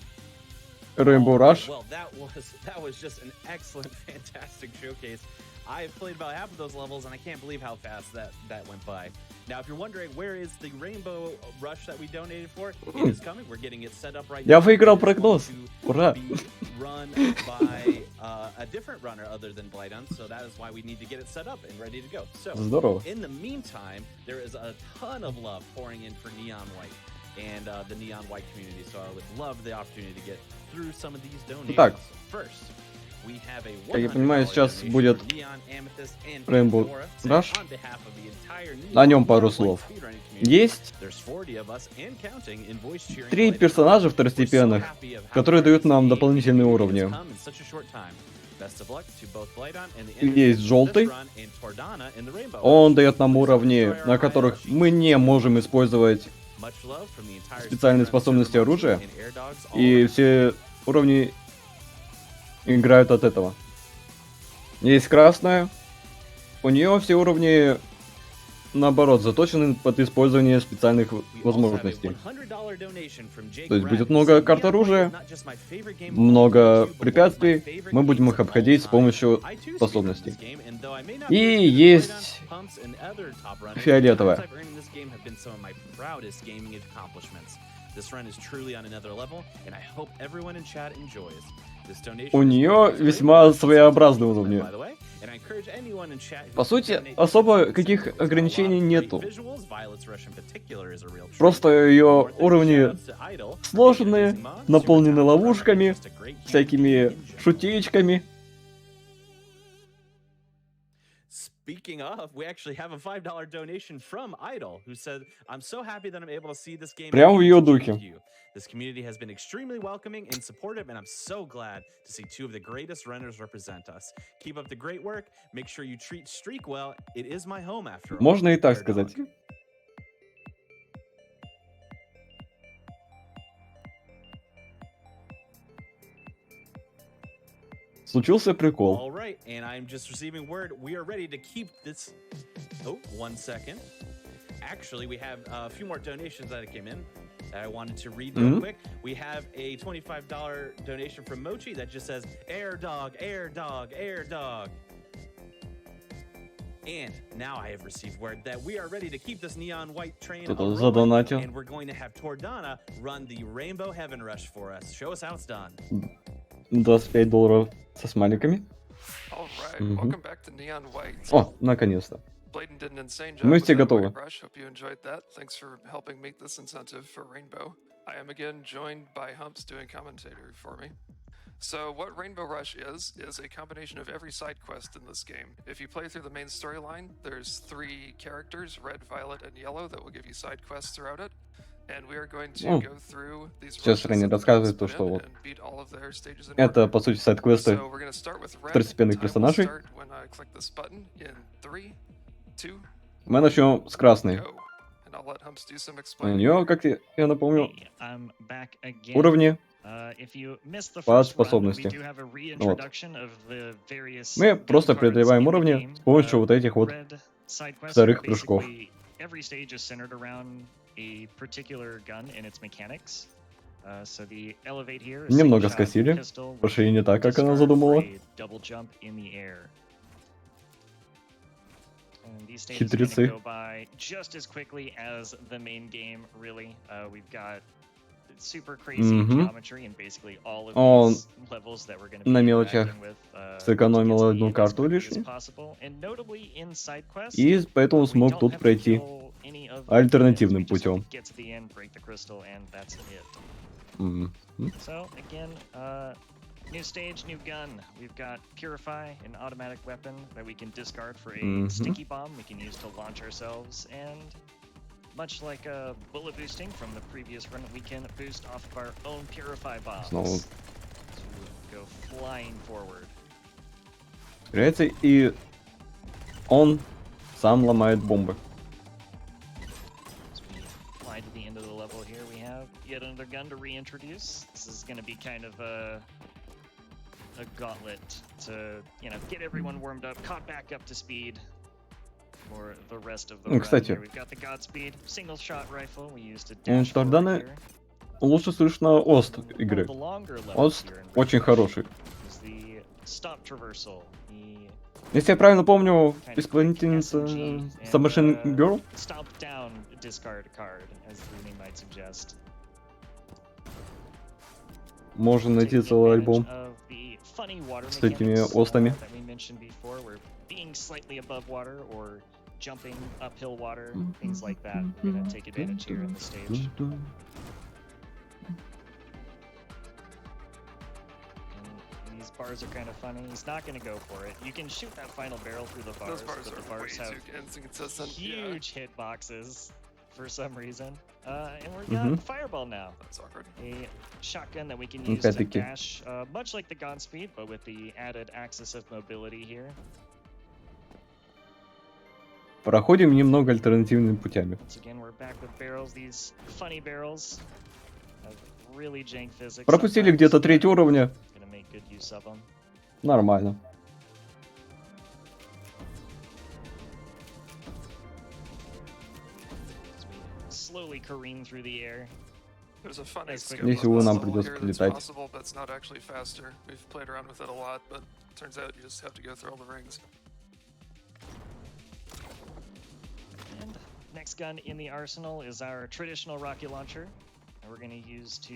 Rainbow Rush. Well, that was just an excellent, fantastic showcase. I've played about half of those levels, and I can't believe how fast that went by. Now, if you're wondering where is the Rainbow Rush that we donated for, it is coming. We're getting it set up right now. Я выиграл It is going прогноз. to Ура! be run by a different runner other than Blaidan, so that is why we need to get it set up and ready to go. So, Здорово. in the meantime, there is a ton of love pouring in for Neon White and the Neon White community, so I would love the opportunity to get through some of these donations. Итак, First, we have a как я понимаю, $100 сейчас donation будет from Neon, Amethyst, and Rainbow Pandora, Rush. on behalf of the entire О нем Neon пару White слов. speedrunning community. Есть There's 40 of us and counting in voice cheering 3 Blaidan. персонажа We're so второстепенных, happy of how которые far дают this нам game дополнительные has уровни. come in such a short time. Best of luck to both Blaidan and the Есть individuals желтый. in this run and Tordana in the Rainbow Он Rush. дает нам Please уровни, enjoy our на highlight которых sheet. мы не можем использовать Much love from the entire специальные speedrun способности server оружия. and air dogs all И around. все уровни играют от этого. Есть красная. У нее все уровни, наоборот, заточены под использование специальных We also have a возможностей. $100 donation from Jake То есть будет Rapp, много saying, карт "Neon White оружия, is not just my favorite game of all много time, but one of my препятствий, favorite мы будем games их of all обходить с time. помощью I too speedrun способностей. this game, and though I may not И be as good as есть Blaidan, Pumps, and other top runners, the фиолетовая. times I've earned in this game have been some of my proudest gaming accomplishments. This run is truly on another level, and I hope everyone in chat enjoys. This donation У is нее going to весьма Rainbow Rush своеобразные by уровни. the way, and I encourage anyone in chat who По сути, donate особо to каких this. There's a lot ограничений of great нету. visuals. Violet's Rush in particular is a real treat. Просто ее One more thing, уровни shoutouts to Idol for being an сложные, amazing mod, super наполнены talented runner, and ловушками, just a great human всякими being in general. шутеечками. Speaking of, we actually have a $5 donation from Idol, who said, "I'm so happy that I'm able to see this game Прямо в again ее to cheer духе. with you. This community has been extremely welcoming and supportive, and I'm so glad to see two of the greatest runners represent us. Keep up the great work. Make sure you treat Streak well. It is my home after all." Можно и так Air сказать. Dog. Случился прикол. All right, and I'm just receiving word we are ready to keep this. Oh, 1 second. Actually, we have a few more donations that came in that I wanted to read real quick. We have a $25 donation from Mochi that just says, "Air dog, air dog, air dog." And now I have received word that we are ready to keep this neon white train Кто-то a-rolling, задонатил. and we're going to have Tordana run the Rainbow Heaven Rush for us. Show us how it's done. $25 со смайликами. All right, Mhm. welcome back to Neon White. О, наконец-то. Blaidan did an insane job Мы with все that готовы. White Rush. Hope you enjoyed that. Thanks for helping make this incentive for Rainbow. I am again joined by Humps doing commentary for me. So what Rainbow Rush is a combination of every side quest in this game. If you play through the main storyline, there's 3 characters, red, violet, and yellow, that will give you side quests throughout it. And we are going to go through these Сейчас rushes Рене that the рассказывает mods то, put что in вот and beat all of their stages in это, order. по сути, сайт-квесты So we're gonna start with red. второстепенных Time will персонажей. start when I click this button in 3, 2, Мы начнем с красной. go. And I'll let Humps do some У explaining. нее, как я напомню, Hey, I'm back again. уровни. If you missed the Под first run, we способности. do have a reintroduction of the various Мы gun просто cards преодолеваем in the уровни game. с помощью вот этих вот Red side quests вторых are прыжков. basically every stage is centered around a particular gun and its mechanics. So the elevate here is Немного single shot скосили. pistol with Пошли не так, как она discard задумала. for a double jump in the air. And these stages Хитрецы. go by just as quickly as the main game, really. We've got super crazy geometry in basically all of Он these levels that we're going to на be мелочах interacting with, сэкономил to get to the одну end as карту quickly as лишнюю. possible. And notably in side quests, И поэтому we смог don't тут have to пройти kill any of the альтернативным demons. We just have путем. to get to the end, break the crystal, and that's it. Мгм. So again, new stage, new gun. We've got Purify, an automatic weapon that we can discard for a sticky bomb we can use to launch ourselves, and much like bullet boosting from the previous run, we can boost off of our own Purify bombs Снова to go flying forward. стреляется, и он сам ломает бомбы. As we fly to the end of the level here, we have yet another gun to reintroduce. This is going to be kind of a gauntlet to, get everyone warmed up, caught back up to speed for the rest of the run. Кстати, Here we've got the Godspeed single shot rifle we used to у dash forward Тordana here. лучше слышно ост игры. The longer levels Ост here in очень British хороший. is the stop traversal, the Если я правильно помню, kind of исполнительница SMG, and, Submachine Girl? stomp down discard card, as the name might suggest. Можно найти Taking целый advantage альбом of the funny water с этими mechanics, остами. that we mentioned before, where being slightly above water or jumping uphill water, things like that, we're gonna take advantage here in the stage. And these bars are kind of funny. He's not gonna go for it. You can shoot that final barrel through the bars, Those bars but the are way bars have too inconsistent. huge hitboxes for some reason. And we've got Fireball now. That's awkward. A shotgun that we can use to Опять-таки. dash, much like the Godspeed, but with the added access of mobility here. Проходим немного альтернативными путями. Once again, we're back with barrels. These funny barrels have really jank physics. Пропустили sometimes, где-то but треть уровня. gonna make good use of them. Нормально. As we slowly careen through the air. There's a funny That's skip quick. Если on вы this нам level придется here that's полетать. possible, but it's not actually faster. We've played around with it a lot, but turns out you just have to go through all the rings. And next gun in the arsenal is our traditional rocket launcher. And we're going to use to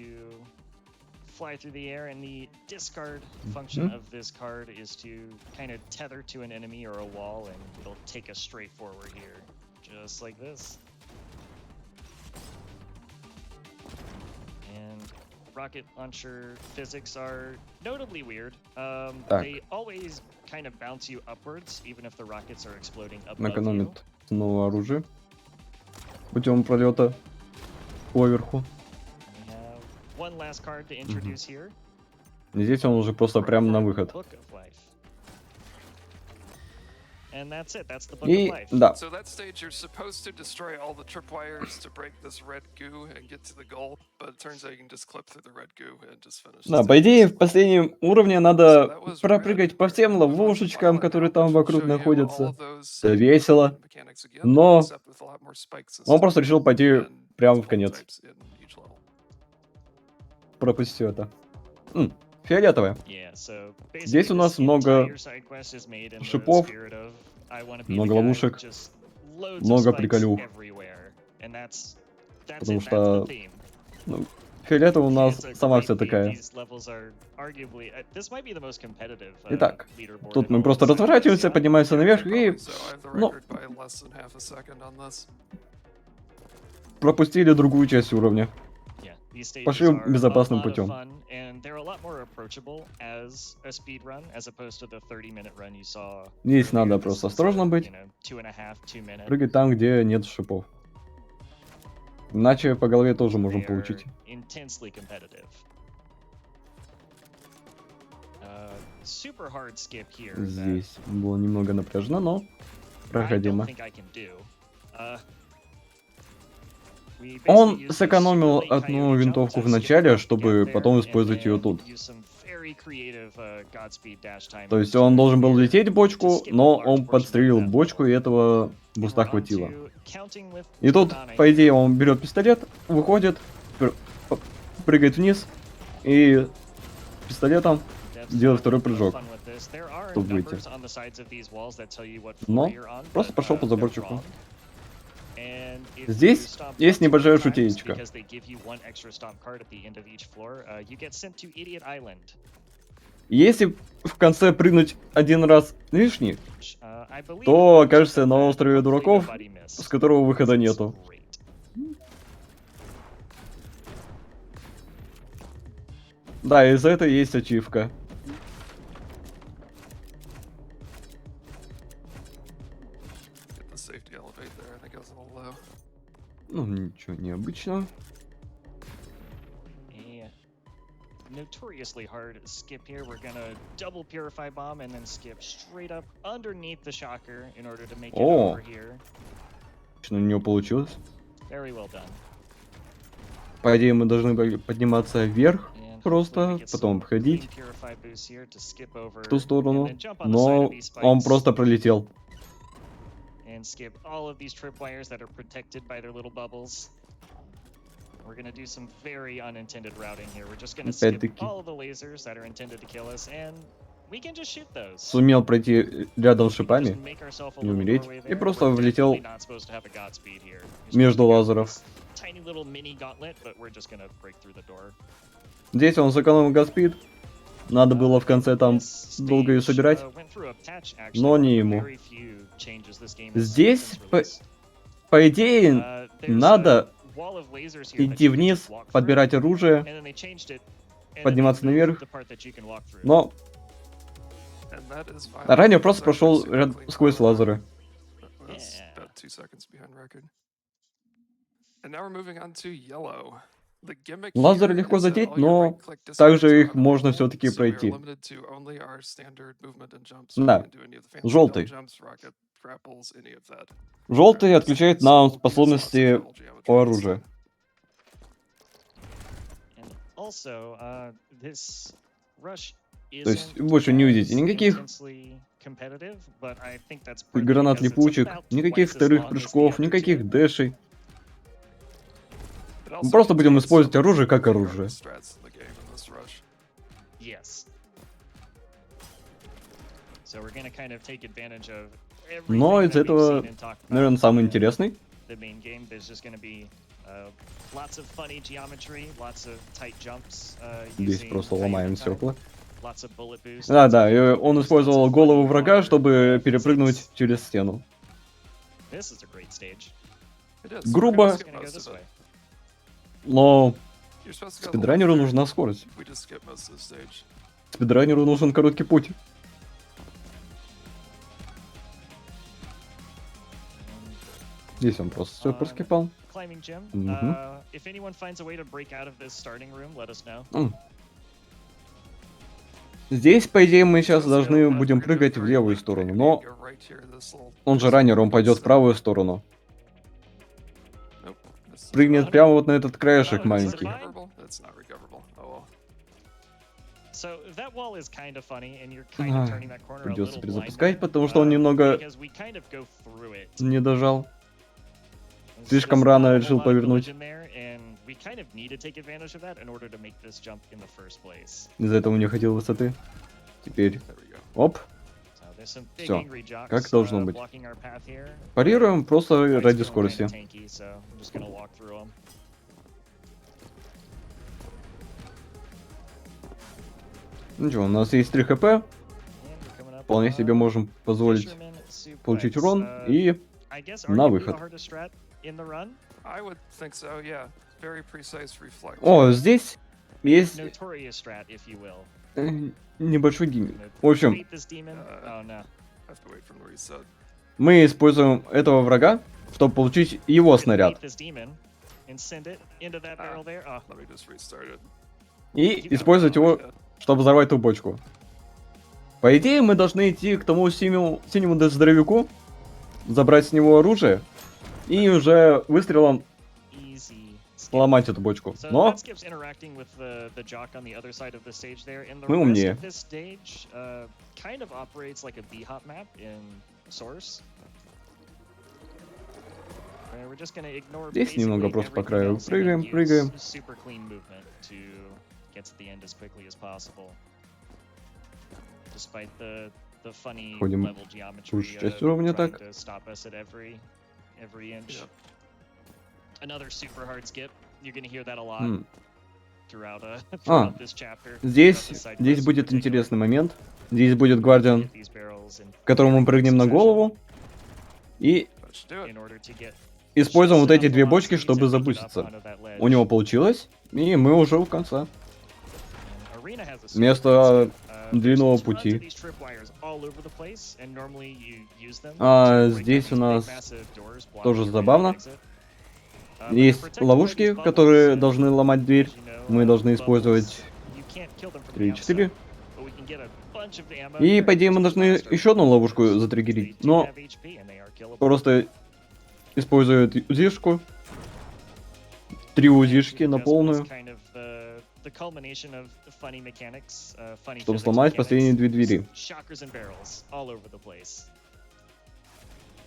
fly through the air, and the discard function of this card is to kind of tether to an enemy or a wall, and it'll take us straight forward here, just like this. And rocket launcher physics are notably weird. They always kind of bounce you upwards, even if the rockets are exploding above you. Экономит снова оружие путем пролета поверху. We have one last card to introduce here. И здесь он уже просто прямо на выход. Book of Life. And that's it. That's the Book И of Life. да, So that stage, you're supposed to destroy all the tripwires to break this red goo and get to the goal, but it turns out you can just clip through the red goo and just finish. the да, по stage. идее в последнем уровне So надо that was пропрыгать red. по всем We're gonna move on to the ловушечкам, final которые now, там which will вокруг show you all находятся. of those Это весело. mechanics again, Но except with a lot more spike он systems просто решил пойти and прямо в multiple конец. types in each level. Пропустил это. Фиолетовая. Yeah, so Здесь у basically нас this много entire side quest is made in the шипов, spirit of I wanna be много the guy, ловушек, just loads of много spikes приколюх. everywhere. And that's Потому it, that's что the theme. ну, фиолетовая у нас It's a сама great вся theme. такая. These levels are arguably this might be the most competitive Итак, leaderboard тут in мы all просто of side quests разворачиваемся, yet. поднимаемся наверх и, Probably so. I have the ну, record by less than half a second on this. пропустили другую часть уровня. Yeah, these stages Пошли are безопасным a lot of путем. fun, and they're a lot more approachable as a speed run, as opposed to the 30-minute run you saw. Здесь earlier. надо This просто is a, осторожно быть, 2.5-2 minute. прыгать там, где нет шипов. Иначе по голове тоже можем They are получить. intensely competitive. Super hard skip here. that Здесь было немного напряжено, но I don't проходимо. think I can do. We basically Он use this сэкономил really одну coyote винтовку jump в to начале, skip чтобы get there, потом and использовать ее then тут. use some very creative, Godspeed dash time То есть moves он to должен был clear лететь в бочку, to skip a но large он portion of подстрелил that бочку, level. и этого And буста we're on хватило. to counting with И тут, tordana по here. идее, он берет пистолет, выходит, прыгает вниз и пистолетом делает второй прыжок, чтобы выйти. Но просто пошел по заборчику. And if Здесь you stomp есть up to небольшая 8 times, шутеечка. because they give you one extra stomp card at the end of each floor, you get sent to Idiot Island. Если в конце прыгнуть один раз лишний, I believe то it окажешься mentioned на that острове hopefully дураков, nobody missed. с которого выхода It's нету. great. Да, и за это есть ачивка. Get the safety elevate there. I think it was a little low. Ну, ничего необычного. A notoriously hard skip here. We're gonna double Purify Bomb and then skip straight up underneath the Shocker in order to make it О. over here. Что у него получилось? Very well done. По идее, мы должны были подниматься вверх, And просто hopefully we get потом some обходить clean Purify boosts here to skip over в ту and сторону. then jump on the side Но of these он spikes просто пролетел. and skip all of these tripwires that are protected by their little bubbles. We're gonna do some very unintended routing here. We're just gonna skip Опять-таки. all of the lasers that are intended to kill us, and we can just shoot those. Сумел пройти рядом с We can just шипами make ourselves a не little умереть, doorway и there. просто We're влетел definitely not supposed to have a Godspeed here. You're supposed между to go лазеров. this tiny little mini gauntlet, but we're just gonna break through the door. Здесь он сэкономил Гаспид. Надо было в конце там This долго ее stage, собирать. went through a patch, actually, но one не of the ему. very few changes this game has Здесь, since по release. идее, There's надо a wall of lasers here that идти you can вниз, just walk through, подбирать оружие, and then they changed it, and then подниматься they moved наверх. the part that you can walk through. Но And that is violent. а ранее просто Those are прошел super ряд clean сквозь power. лазеры. That's Yeah. about 2 seconds behind record. And now we're moving on to yellow. The gimmick Лазеры here легко is that задеть, all your но right-click disarms также are их можно unavailable, все-таки so we are пройти. limited to only our standard movement and jumps. We Да, can't do any of the fancy желтый. double jumps, rocket grapples, any of that. Желтый Just отключает so нам we'll use lots of способности double geometry у оружия. And also, this rush То есть isn't больше не увидите as никаких intensely competitive, but I think that's partly гранат because it's липучек, about никаких twice as вторых long as the прыжков, other никаких two. дэшей. It Мы also просто будем contains использовать some оружие как really оружие. hard strats in the game in this rush. Yes. So we're gonna kind of take advantage of Но everything из that we've этого, seen and talked about наверное, самый in интересный. the main game. There's just gonna be lots of funny geometry, lots of tight jumps, Здесь using просто Blaidan ломаем time, стекла. lots of bullet boosts, Да, lots да, of и bullet он boosts, использовал lots of голову funny врага, hard, чтобы перепрыгнуть physics. через стену. This is a great stage. It is. Грубо. We're Just skip gonna go most this of way. it. Но You're supposed to go to the спидранеру left there. нужна скорость. We just skip most of the stage. Спидранеру нужен короткий путь. Здесь он просто все проскипал. Climbing gym. Мгм. If anyone finds a way to break out of this starting room, let us know. Здесь, по идее, мы сейчас So, должны we're будем gonna do прыгать в very левую left сторону, click, но go right here, this little- он же this раннер, little он пойдет в step. правую сторону. Nope, this is Прыгнет Ага. прямо вот на этот краешек Oh, маленький. survive? recoverable. That's not recoverable. Oh well. So that wall is kind of funny, and you're kind of Ах, turning that corner a придется little перезапускать, blind потому что он there, немного because we kind of go through it. не дожал. There's Слишком not рано a whole решил lot of повернуть. collision there, and we kind of need to take advantage of that in order to make this jump in the first place. Из-за этого не хотел высоты. Теперь, There we go. оп, So there's some big Всё, angry jocks, как должно быть. blocking our path here. парируем просто Fight's ради feeling скорости. kinda tanky, so I'm just gonna walk through 'em. Ничего, у нас есть 3 хп, And we're coming up вполне on себе можем позволить Fisherman Suplex. получить урон и I guess на arguably выход. the hardest strat in the run. I would think so, yeah. Very precise reflect. О, здесь есть Notorious strat, if you will. небольшой гиммик. Gonna В общем, bait this demon. Oh no. I have to wait for the reset. мы используем этого врага, чтобы получить его We're gonna снаряд. bait this demon and send it into that barrel there. Oh, Let me just restart it. И использовать его, чтобы взорвать ту бочку. По идее, мы должны идти к тому синему здоровяку, забрать с него оружие и уже выстрелом easy. skip. сломать эту бочку. So Но that skips interacting with the jock on the other side of the stage there. And the Мы rest умнее. of this stage kind of operates like a B-hop map in Source. We're just gonna ignore Здесь немного basically просто по everything краю else and прыгаем, then use прыгаем. super clean movement to get to the end as quickly as possible. Despite the funny Ходим level geometry большую часть уровня trying так. to stop us at every every inch. Yep. Another super hard skip. You're gonna hear that a lot М. throughout А, throughout this chapter. здесь, throughout the side здесь quests in будет particular. интересный момент. Здесь будет гвардиан, Get these barrels in которому мы very quick прыгнем на succession голову. И Let's do it. in order to get используем just вот эти enough две бочки, velocity to чтобы pick it up забуститься. onto that ledge. У него получилось, и мы уже у конца. And Arena has a super Вместо hard skip. длинного There's tons of пути. these tripwires all over the place, and normally you use them А to break здесь down у these big, нас massive doors, blocking тоже your way to забавно. exit. But they're Есть protected by ловушки, these bubbles, которые and должны ломать дверь. as you know, Мы должны bubbles, использовать you can't kill them from the 3-4. outside, but we can get a bunch of ammo И, very по идее, мы close to должны blast our еще одну ловушку bubbles. They затриггерить. do Но have HP, and they are killable. просто используют УЗИшку. 3 УЗИшки на полную, The culmination of funny mechanics, funny чтобы physics сломать mechanics. последние 2 двери. Shockers and barrels all over the place.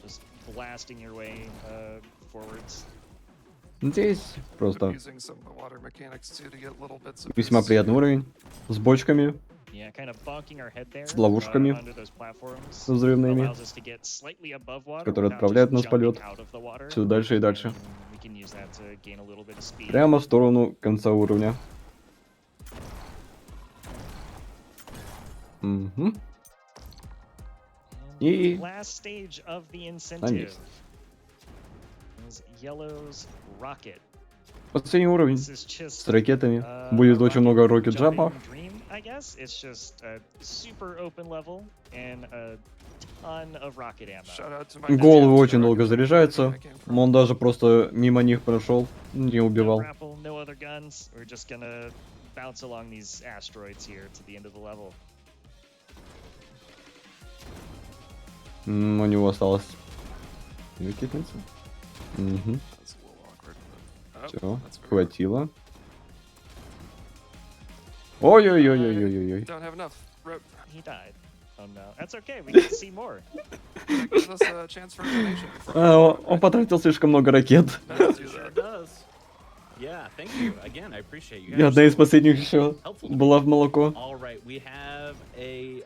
Just blasting your way forwards. Здесь просто Using some of the water mechanics too to get little bits of весьма boosts. приятный уровень. С бочками, Yeah, kind of bonking our head there, с ловушками under those platforms. взрывными, Allows us to get slightly above water которые without отправляют just нас в полет jumping out of the water. все дальше и дальше. And we can use that to gain a little bit of speed. Прямо в сторону конца уровня. Угу. And И last stage of the на incentive месте. is Yellow's rocket. Последний уровень This is just с ракетами. a Будет очень много rocket рокет-джампов. jumping dream, I guess. It's just a super open level and a ton of rocket ammo. Shout out to my Головы ninjas очень who долго are заряжаются. I came from. Он даже просто мимо них прошел, не No убивал. grapple, no other guns. We're just gonna bounce along these asteroids here to the end of the level. У него осталось ракетница. Угу. That's a little awkward, but- oh, Все, that's very- хватило. Ой-ой-ой-ой-ой-ой. Don't have enough. Rip. He died. Oh no. That's okay. We get to see more. That gives us a chance for a donation. Он потратил слишком много ракет. Let's do Sure that. does. Yeah, thank you. Again, I appreciate you И guys. одна из последних еще была в молоко. All right, we have a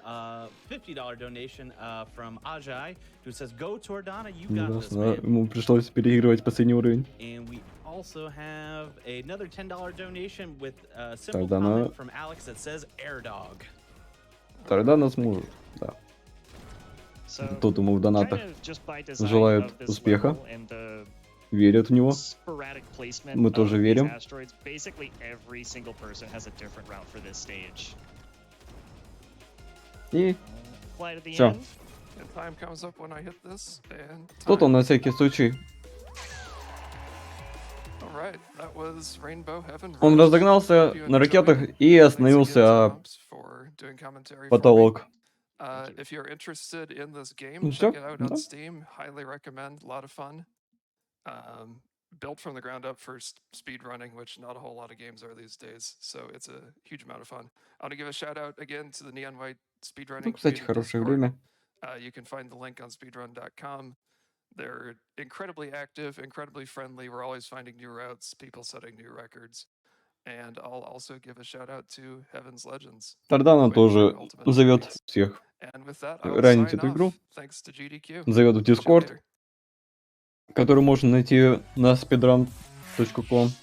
$50 donation from Ajay, who says, "Go Tordana, you got this, Ужасно. man." Ему пришлось переигрывать последний уровень. And we also have another $10 donation with a simple Tordana. comment from Alex that says, "Air Dog." Тогда нас сможет. Да. So, Тут ему в донатах kind of just by design желают of this успеха. level and the Верят в него. sporadic placement Мы of тоже these верим. asteroids, basically every single person has a different route for this stage. И Fly to the Всё. end. And time comes up when I hit this, and тут time. он на всякий случай. All right, that was Rainbow Heaven. Он Rush. разогнался Hope you на enjoyed. ракетах и Thanks again остановился to о Humps for doing commentary for me. потолок. If you're interested in this game, Ну check всё, it out да. on Steam. Highly recommend. A lot of fun. Built from the ground up for speed running, which not a whole lot of games are these days. So it's a huge amount of fun. I want to give a shout out again to the Neon White speedrunning. Ну, кстати, community хорошее Discord. время. You can find the link on speedrun.com. They're incredibly active, incredibly friendly. We're always finding new routes, people setting new records. And I'll also give a shout out to Heaven's Legends. Тардана waiting for тоже Ultimate зовет Series. всех. And with that, I will Ранить sign эту off. игру. Thanks to GDQ. Зовет в Catch you Discord, later. который можно найти на speedrun.com.